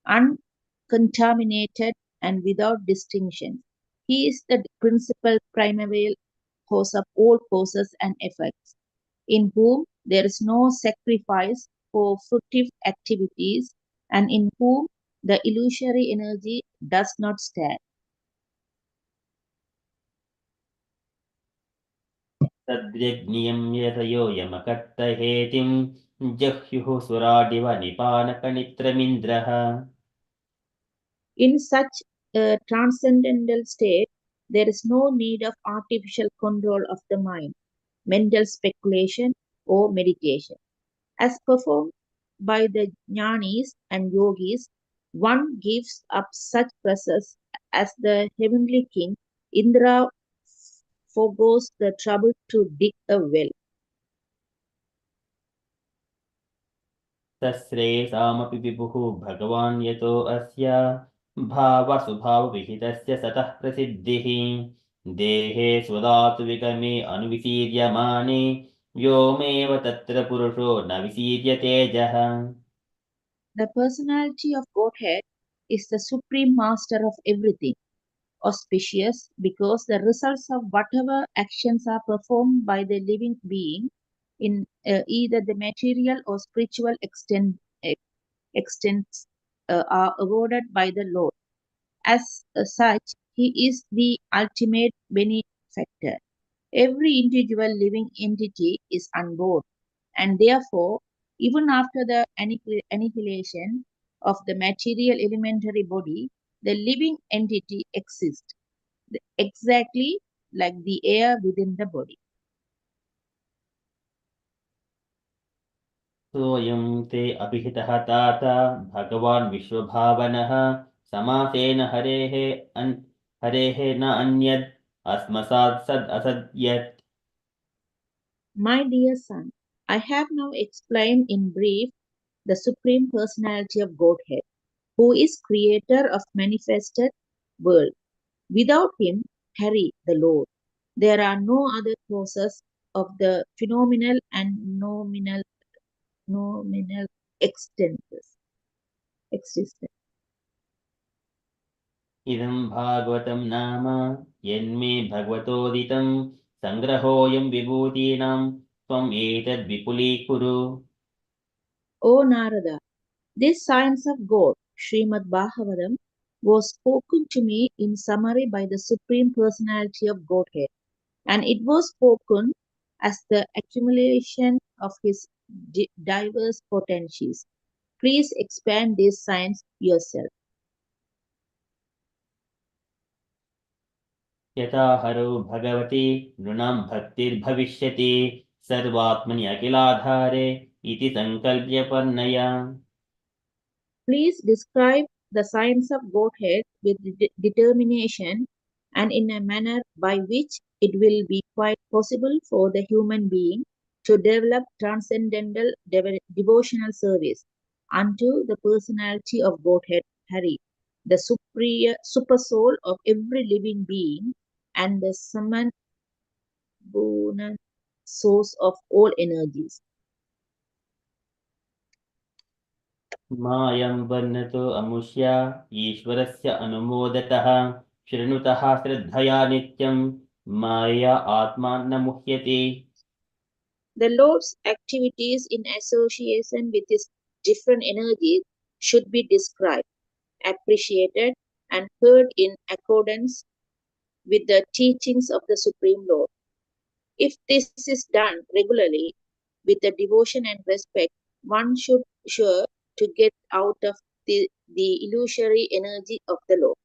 uncontaminated and without distinction. He is the principal primeval cause of all causes and effects, in whom there is no sacrifice for fruitive activities, and in whom the illusory energy does not stand. तद्यज्ञियं यतयो यमकर्तहेतिं जह्युः सुराडिव निपानकनित्रमिन्द्रः. In such a transcendental state, there is no need of artificial control of the mind, mental speculation, or meditation. As performed by the jnanis and yogis, one gives up such process as the heavenly king Indra forgoes the trouble to dig a well. तस्रेषामपि विभुः भगवान् यतो अस्य भावस्वभावविहितस्य सतः प्रसिद्धिः देहे स्वदातु विगमे अनुविशीर्यमाने व्योमेव तत्र पुरुषो न विशीर्यतेजः. The personality of Godhead is the supreme master of everything, auspicious because the results of whatever actions are performed by the living being in either the material or spiritual extents are awarded by the Lord. As such, He is the ultimate benefactor. Every individual living entity is unborn, and therefore, even after the annihilation of the material elementary body, the living entity exists, exactly like the air within the body. सोऽयं ते अभिहितः तात भगवान् विश्वभावनः समासेन हरेः न अन्यत् अस्मसात् सद् असद्यत्. My dear son, I have now explained in brief the Supreme Personality of Godhead, who is creator of manifested world. Without him, Hari, the Lord, there are no other causes of the phenomenal and nominal existence. इदं भागवतं नाम यन्मे भगवतोदितं सङ्ग्रहोऽयं विभूतीनां त्वम् एतद्विपुलीकुरु. O Narada, this science of God, Srimad Bhagavatam, was spoken to me in summary by the Supreme Personality of Godhead, and it was spoken as the accumulation of his diverse potencies. Please expand this science yourself. यथा हरो भगवति नृणां भक्तिर्भविष्यति सर्वात्मनि अखिलाधारे इति संकल्प्य पन्नया. Please describe the science of Godhead with determination and in a manner by which it will be quite possible for the human being to develop transcendental devotional service unto the personality of Godhead Hari, the super soul of every living being and the summon source of all energies. मायं वर्णतो अमुष्या ईश्वरस्य अनुमोदतः शृणुतः श्रद्धया नित्यं माया आत्मा न मुह्यते. The Lord's activities in association with his different energies should be described, appreciated, and heard in accordance with the teachings of the Supreme Lord. If this is done regularly with the devotion and respect, one should sure to get out of the illusory energy of the Lord.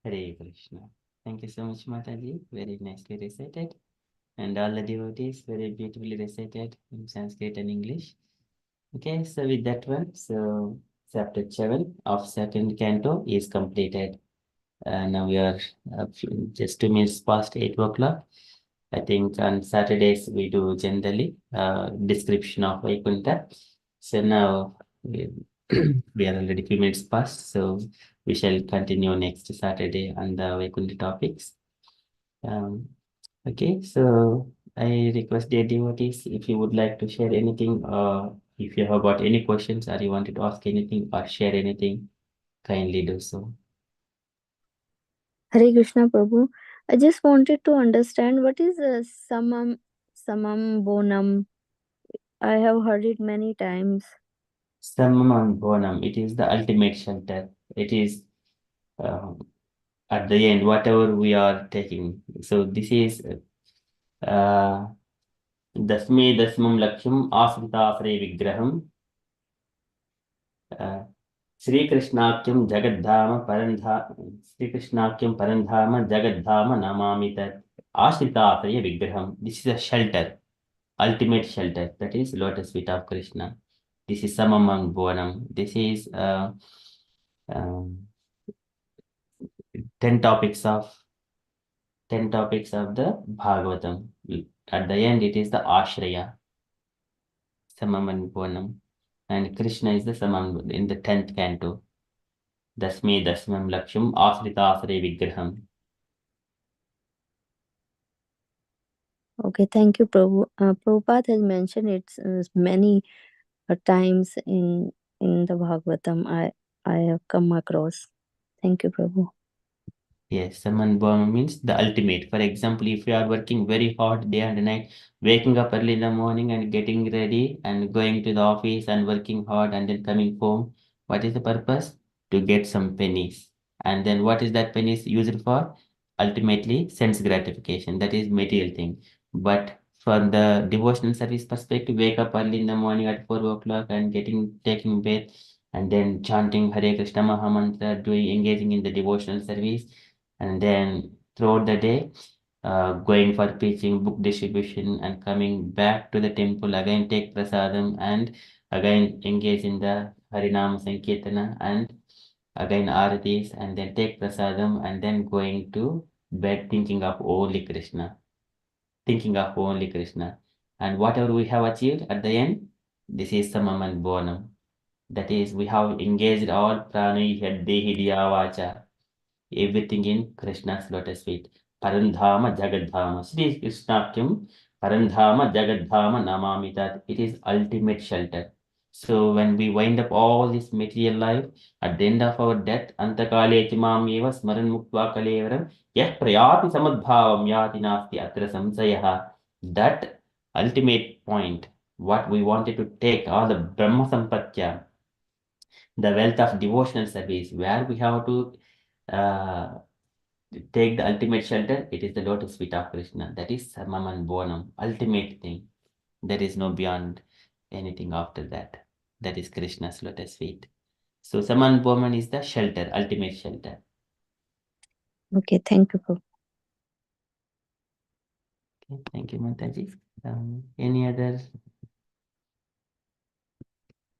Hare Krishna. Thank you so much, Mataji. Very nicely recited. And all the devotees very beautifully recited in Sanskrit and English. Okay, so with that one, so chapter 7 of second canto is completed. Now we are just 2 minutes past 8 o'clock. I think on Saturdays we do generally description of Vaikuntha. So now we are already few minutes past, so we shall continue next Saturday on the Vaikuntha topics. Okay, so I request the devotees if you would like to share anything, if you have got any questions or you wanted to ask anything or share anything, kindly do so. Hare Krishna Prabhu. I just wanted to understand what is samam bonam. I have heard it many times. Samam Bonam, it is the ultimate shelter. It is at the end, whatever we are taking. So this is Dasme Dasmam Laksham Asritafre Vigraham Sri Krishnakyam Jagadhama Jagadhama Namamitat Asritafre Vigraham. This is a shelter, ultimate shelter. That is lotus feet of Krishna. This is Samamang Bonam. This is 10 topics of the Bhagavatam. At the end, it is the Ashraya, Samaman Bonam, and Krishna is the Samam in the 10th canto. Dasme Dasmam Laksham Asrita Asre Vigraham. Okay, thank you, Prabhu. Prabhupada has mentioned it many times in the Bhagavatam. I have come across. Thank you, Prabhu. Yes, Saman Bhava means the ultimate. For example, if you are working very hard day and night, waking up early in the morning and getting ready and going to the office and working hard and then coming home, what is the purpose? To get some pennies. And then what is that pennies used for? Ultimately, sense gratification. That is material thing. But from the devotional service perspective, wake up early in the morning at 4 o'clock and taking bath and then chanting Hare Krishna Maha Mantra, engaging in the devotional service, and then throughout the day going for preaching, book distribution, and coming back to the temple again, take prasadam and again engage in the harinam sankirtana and again aratis, and then take prasadam and then going to bed thinking of only Krishna, and whatever we have achieved at the end, this is samam and bonam. That is, we have engaged all prana dehi diya vacha. everything in Krishna's lotus feet. Parandhama Jagadhama. Sri Krishna Kim Parandhama Jagadhama Namami, that it is ultimate shelter. So when we wind up all this material life, at the end of our death, Antakale Chimam Eva Smaran Mukva Kalevaram, Yah Prayati Samadbhavam Yati Nasti Atra Samsayaha. That ultimate point, what we wanted to take, all the Brahma Sampatya, the wealth of devotional service, where we have to uh, take the ultimate shelter, it is the lotus feet of Krishna. That is Samaman Bonam, ultimate thing. There is no beyond anything after that. That is Krishna's lotus feet. So Saman Boman is the shelter, ultimate shelter. Okay, thank you, Prabhu. Okay, thank you, Mataji. Any other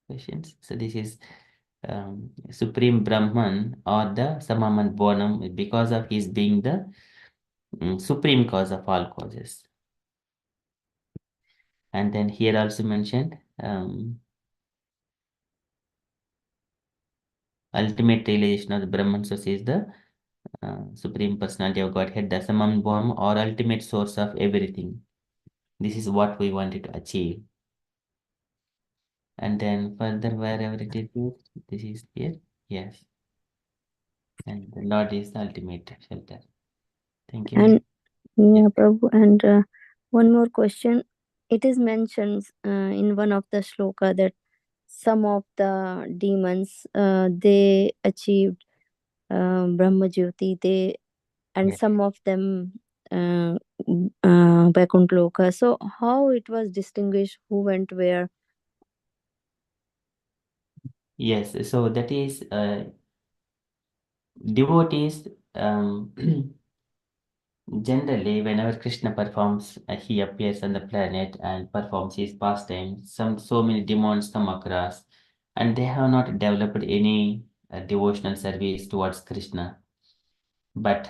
questions? So this is Supreme Brahman or the Samaman Bonam because of his being the supreme cause of all causes. And then here also mentioned ultimate realization of the Brahman source is the Supreme Personality of Godhead, the Samam Bham, or ultimate source of everything. This is what we wanted to achieve. And then further, wherever it is, this is here. Yes. And the Lord is the ultimate shelter. Thank you. And yeah, Prabhu, and one more question. It is mentioned in one of the shloka that some of the demons they achieved Brahma Jyoti, and Yes. some of them Vaikuntha Loka. So how it was distinguished who went where? Yes. So that is devotees. Generally, whenever Krishna performs, he appears on the planet and performs his pastime. So many demons come across, and they have not developed any devotional service towards Krishna. But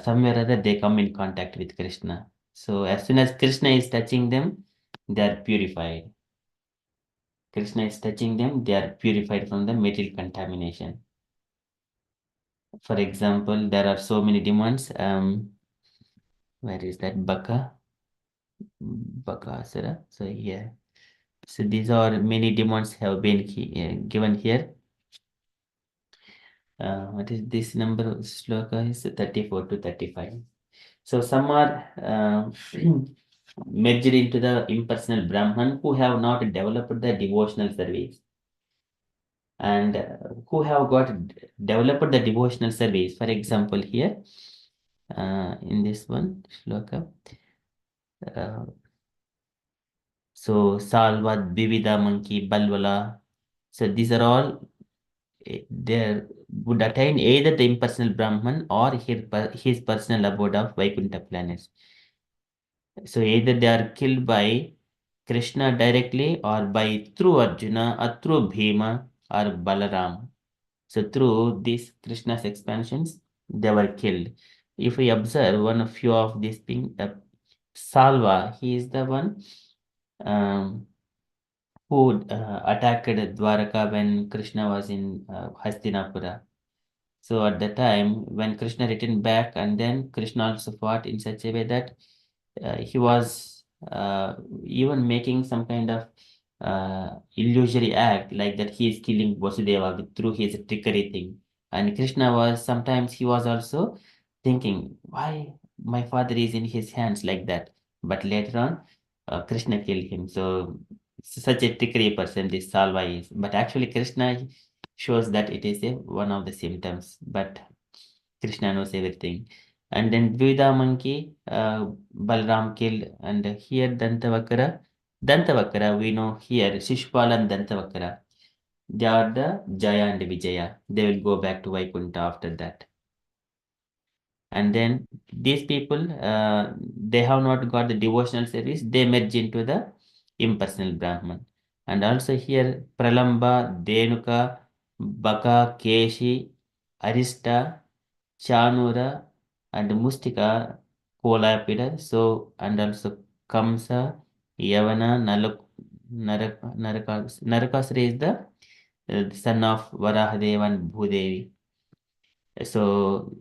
somewhere or other, they come in contact with Krishna. So as soon as Krishna is touching them, they are purified. Krishna is touching them, they are purified from the material contamination. For example, there are so many demons. Where is that? Bakasura. So here. So these are many demons have been given here. What is this number? Sloka is 34 to 35. So some are merged into the impersonal Brahman who have not developed the devotional service, and who have got developed the devotional service. For example, here in this one shloka, so Salvat, Bivida, Monkey, Balwala. So these are all they would attain either the impersonal Brahman or his personal abode of Vaikuntha planets. So either they are killed by Krishna directly or by through Arjuna or through Bhima or Balaram. So through these Krishna's expansions, they were killed. If we observe one of few of these things, Salva, he is the one who attacked Dwaraka when Krishna was in Hastinapura. So at the time when Krishna returned back, and then Krishna also fought in such a way that he was even making some kind of illusory act like that he is killing Vasudeva through his trickery thing. And Krishna was sometimes he was also thinking, why my father is in his hands like that. But later on, Krishna killed him. So such a trickery person this Salva is. But actually Krishna shows that it is a one of the symptoms. But Krishna knows everything. And then Dvida monkey, Balram killed, and here Dantavakra. Dantavakra, we know here, Shishpal and Dantavakra. They are the Jaya and Vijaya. They will go back to Vaikuntha after that. And then these people, they have not got the devotional service, they merge into the impersonal Brahman. And also here, Pralamba, Denuka, Baka, Keshi, Arista, Chanura, and Mustika, Kolapida, so and also Kamsa, Yavana, Narakasura is the son of Varahadeva and Bhudevi. So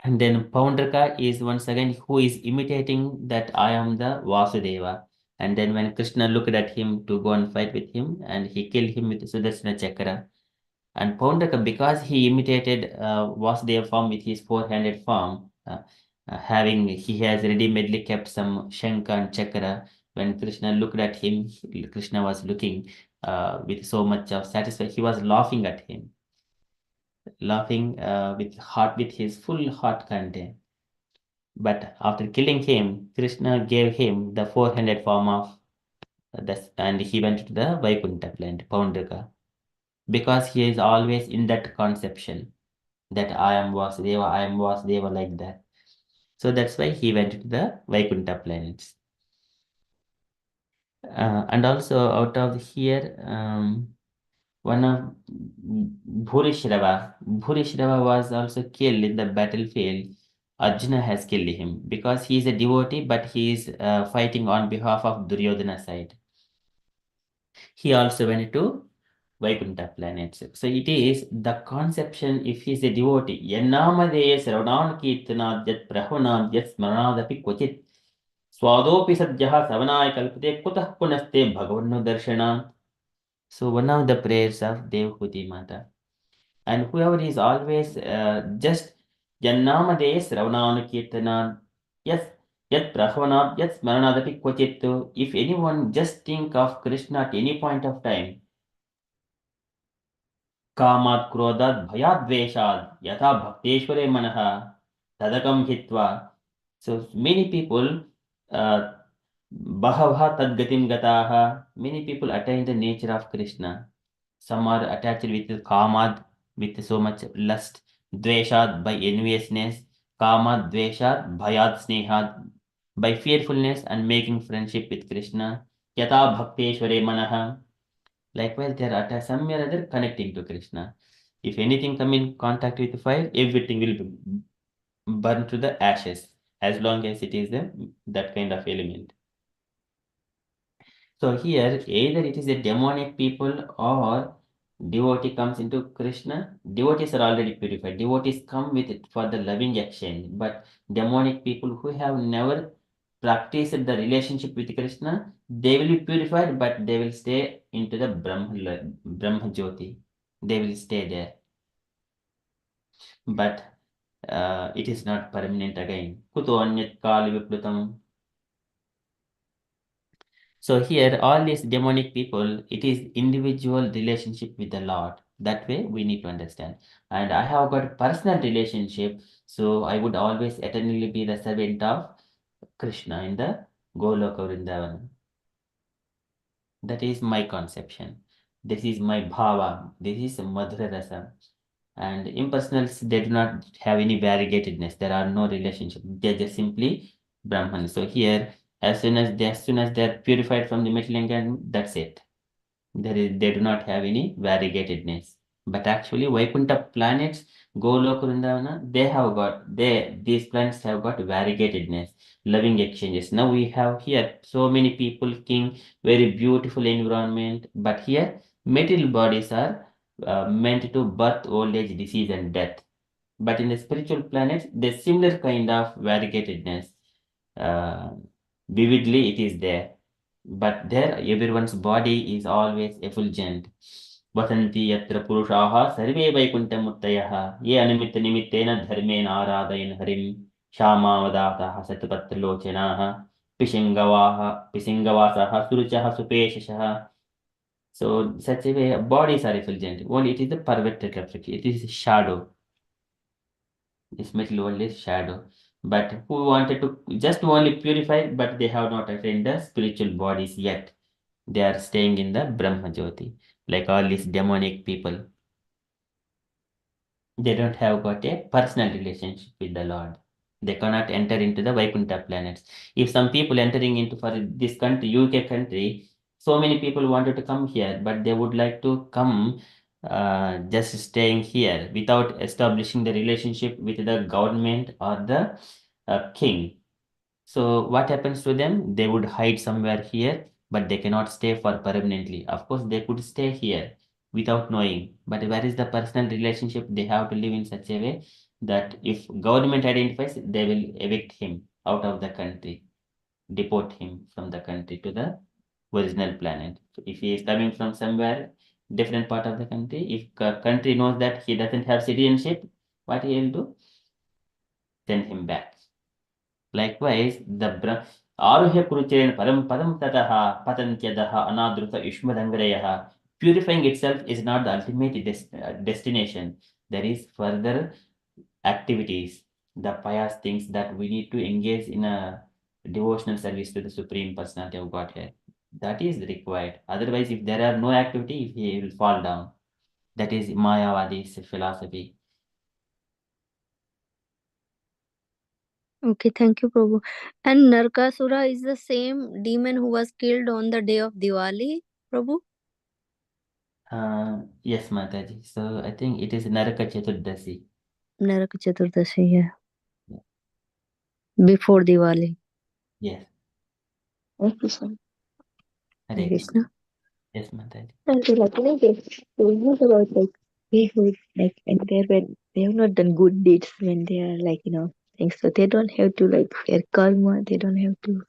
And then Paundraka is once again who is imitating that I am the Vasudeva. And then when Krishna looked at him to go and fight with him, and he killed him with Sudarsana Chakra. And Paundraka, because he imitated Vasudeva form with his four-handed form, he has ready-madely kept some Shanka and Chakra. When Krishna looked at him, Krishna was looking with so much of satisfaction. He was laughing at him, laughing with his full heart content. But after killing him, Krishna gave him the four-handed form of this, and he went to the Vaikuntha planet, Paundraka, because he is always in that conception that I am Vasudeva like that. So that's why he went to the Vaikuntha planets. And also out of here, one of Bhurishrava was also killed in the battlefield. Arjuna has killed him because he is a devotee, but he is fighting on behalf of Duryodhana side. He also went to Vaikuntha planets. So it is the conception if he is a devotee. Yannamadeya Sravanam Kirtanad Yat Prahanad Yat Smaranadapi Kvachit Swadopi Sadhyaha Savanaya Kalpate Kutah Punaste Bhagavanno Darshanam. So one of the prayers of Devhuti Mata. And whoever is always just Jannamade Sravananu Kirtanan, yes, Yat Prahavanam, Yat Smaranadapi Kvachit. If anyone just think of Krishna at any point of time, Kamat Krodad Bhayad Dveshad, Yatha Bhakteshware Manaha, Tadakam Hitva. So many people, uh, Bahavha Tadgatim Gataha, many people attain the nature of Krishna. Some are attached with Kamad, with so much lust, Dveshad by enviousness, Kamad Dveshad, Bhayad Snehad, by fearfulness and making friendship with Krishna, Yata Bhakteshware Manaha. Likewise, they are attached somewhere or other connecting to Krishna. If anything come in contact with fire, everything will be burned to the ashes, as long as it is that kind of element. So here, either it is a demonic people or devotee comes into Krishna. Devotees are already purified. Devotees come with it for the loving exchange. But demonic people who have never practiced the relationship with Krishna, they will be purified, but they will stay into the Brahma Jyoti. They will stay there. But it is not permanent again. Kuto anyat kali viplutam. So here, all these demonic people, it is individual relationship with the Lord. That way we need to understand. And I have got personal relationship, so I would always eternally be the servant of Krishna in the Goloka Vrindavan. That is my conception. This is my bhava. This is Madhura Rasa. And impersonals, they do not have any variegatedness. There are no relationship. They're just simply Brahman. So here, as soon as they're purified from the material environment, that's it. They do not have any variegatedness. But actually, Vaikuntha planets, Goloka Vrindavana, these planets have got variegatedness, loving exchanges. Now we have here so many people, king, very beautiful environment. But here, material bodies are meant to birth, old age, disease, and death. But in the spiritual planets, there's similar kind of variegatedness. Uh, Vividly, it is there. But there, everyone's body is always effulgent. Vasanti yatra purushaha sarve vaikuntamuttayaha ye animitta nimittena dharmena aradayan harim shamavadataha satpatralochanaha pisingavasaha suruchaha supeshashaha. So such a way, bodies are effulgent. Only it is the perverted reflection. It is shadow. This metal world is shadow. But who wanted to just only purify, but they have not attained the spiritual bodies yet. They are staying in the Brahma Jyoti, like all these demonic people. They don't have got a personal relationship with the Lord. They cannot enter into the Vaikuntha planets. If some people entering into for this country, UK country, so many people wanted to come here, but they would like to come just staying here without establishing the relationship with the government or the king. So what happens to them? They would hide somewhere here, but they cannot stay for permanently. Of course, they could stay here without knowing, but where is the personal relationship? They have to live in such a way that if government identifies, they will evict him out of the country, deport him from the country to the original planet. If he is coming from somewhere, different part of the country, if country knows that he doesn't have citizenship, what he will do? Send him back. Likewise, the Aruhya Kuruchen Param Padam Tataha Patantyadaha Anadruta Ishmadangrayaha. Purifying itself is not the ultimate destination. There is further activities, the pious things that we need to engage in a devotional service to the Supreme Personality of Godhead. That is required. Otherwise, if there are no activity, he will fall down. That is Mayavadi's philosophy. Okay, thank you, Prabhu. And Narkasura is the same demon who was killed on the day of Diwali, Prabhu? Yes, Mataji. So I think it is Naraka Chaturdasi. Naraka Chaturdashi, yeah. Before Diwali. Yes. Hare Krishna. Hare Hare Krishna. Krishna. Yes, Mataji. And so, like, they told us about like people like and they have not done good deeds when they are like things. So they don't have to like their karma. They don't have to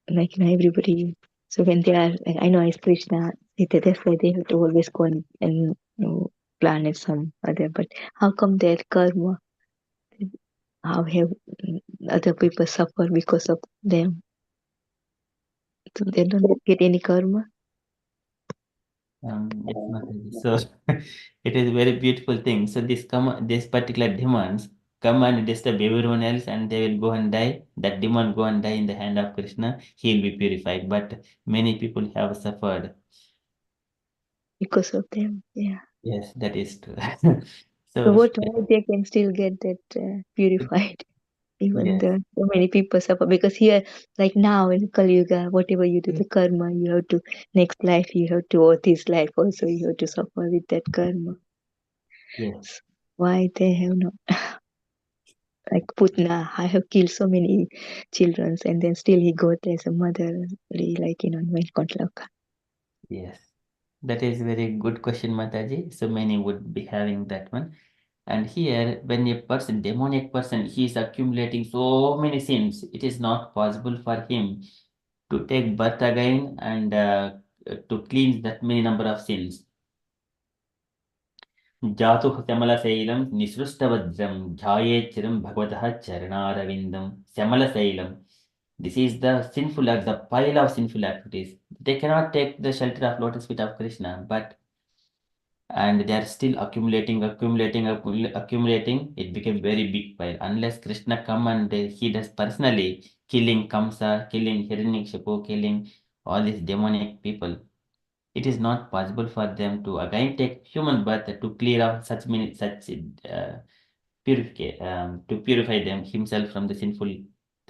like everybody. So when they are like I know as Krishna, that's why they have to always go and planet some other. But how come their karma? How have other people suffer because of them? So they don't get any karma. Yes, Mataji. So it is a very beautiful thing. So this particular demons come and disturb everyone else, and they will go and die. That demon go and die in the hand of Krishna. He will be purified. But many people have suffered. Because of them, yeah. Yes, that is true. So So why they can still get that purified, even yes, though so many people suffer? Because here, like now in Kali Yuga, whatever you do, the karma, you have to next life, you have to, or this life also, you have to suffer with that karma. yes, So why they have not? Like Putna, I have killed so many children, and then still he got as a mother, like in Vaikuntha. yes. That is very good question, Mataji. So many would be having that one. And here, when a person, demonic person, he is accumulating so many sins, it is not possible for him to take birth again and to cleanse that many number of sins. जातु श्यामलशैलं निसृष्टवज्रं ध्यायेच्चिरं भगवतः चरणारविन्दं श्यामलशैलं. This is the sinful act, the pile of sinful activities. They cannot take the shelter of lotus feet of Krishna, but and they are still accumulating. It became very big pile. Unless Krishna come and he does personally killing Kamsa, killing Hiranyakshipu, killing all these demonic people, it is not possible for them to again take human birth to clear out such to purify them himself from the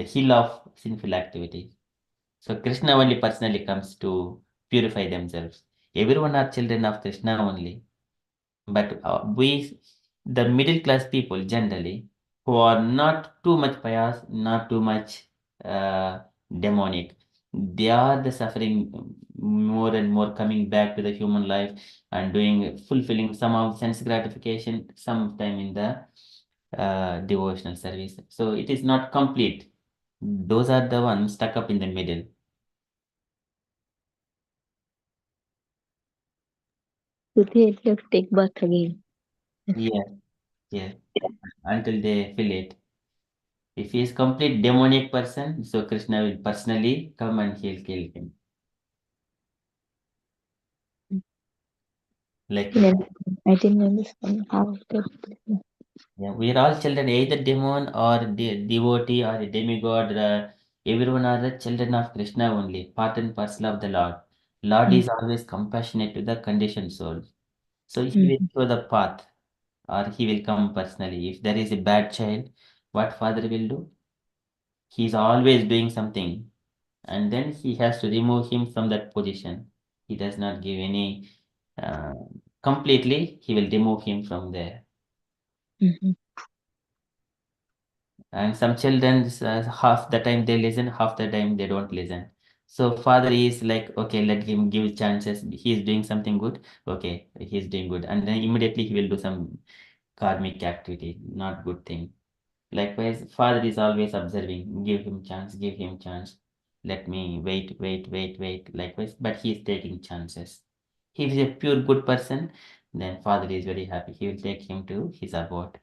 hill of sinful activity. So Krishna only personally comes to purify themselves. Everyone are children of Krishna only. But the middle class people generally, who are not too much pious, not too much demonic, they are the suffering more and more coming back to the human life and doing fulfilling some of sense gratification, sometime in the devotional service. So it is not complete. Those are the ones stuck up in the middle. So they have to take birth again. Yeah, yeah. Until they feel it. If he is complete demonic person, so Krishna will personally come and he'll kill him. Like I didn't understand how that. yeah, we are all children, either demon or devotee or a demigod. Everyone are the children of Krishna only, part and parcel of the Lord. Lord is always compassionate to the conditioned soul. So he will show the path or he will come personally. If there is a bad child, what father will do? He is always doing something and then he has to remove him from that position. He does not give any uh, completely, he will remove him from there. Mm-hmm. And some children, half the time they listen, half the time they don't listen. So father is like, okay, let him give chances. He is doing something good. Okay, he is doing good, and then immediately he will do some karmic activity, not good thing. Likewise, father is always observing, give him chance, give him chance. Let me wait, wait, wait, wait. Likewise, but he is taking chances. If he is a pure good person, then father is very happy. He will take him to his abode.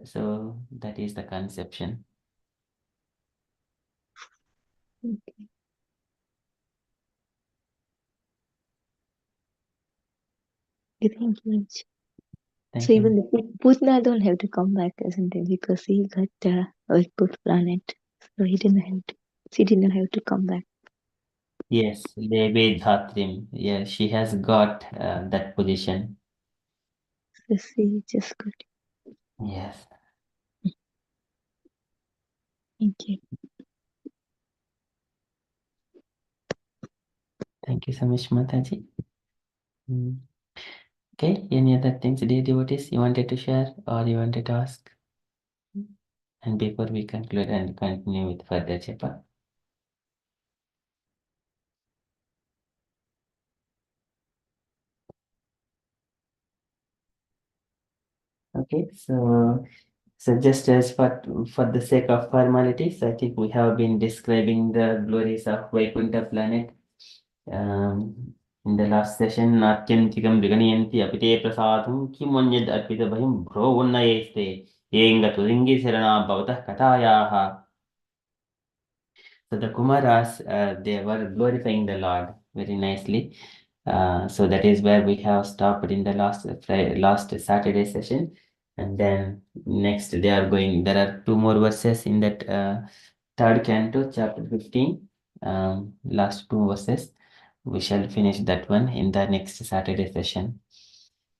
So that is the conception. Okay. Thank you. Thank So you. even the Putna don't have to come back, isn't it? Because he got the Earth planet, so he didn't have to. She didn't have to come back. Yes, Devi Dhatrim. Yes, she has got that position. So she just got. Yes. Thank you. Thank you so much, Mataji. Okay, any other things, dear devotees, you wanted to share or you wanted to ask? And before we conclude and continue with further japa. Okay, so just as for the sake of formalities, I think we have been describing the glories of Vaikuntha planet. In the last session, Natyamtikam Viganayanti Apite Prasadham Kimonyad Arpita Bhayam Bhro Unnayeste Yenga Turingi Sarana Bhavata Katayaha. So the Kumaras, they were glorifying the Lord very nicely. So that is where we have stopped in the last Saturday session. And then next they are going, there are two more verses in that third canto, chapter 15. Last two verses. We shall finish that one in the next Saturday session.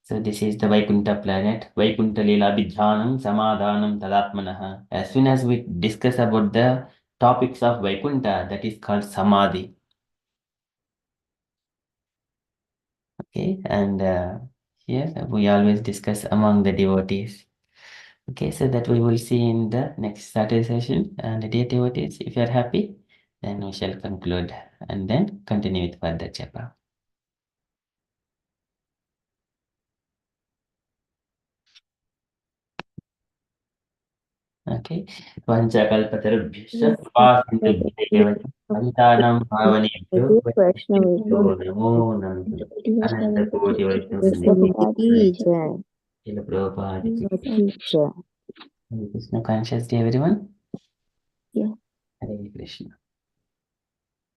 So this is the Vaikuntha planet. Vaikuntha Lila Bidhanam Samadhanam Tadatmanaha. As soon as we discuss about the topics of Vaikuntha, that is called Samadhi. Okay, and here we always discuss among the devotees. Okay, so that we will see in the next Saturday session. And dear devotees, if you are happy, then we shall conclude and then continue with further japa. Okay. Vanchakalpatarubhyascha कृपासिन्धुभ्येव पतितानां पावनेभ्यो वैष्णवेभ्यो नमो नमः अनन्तकोटिवैष्णववृन्दे की जय Srila Prabhupada ki की जय Hare Krishna conscious day everyone. Yeah. Hare Krishna.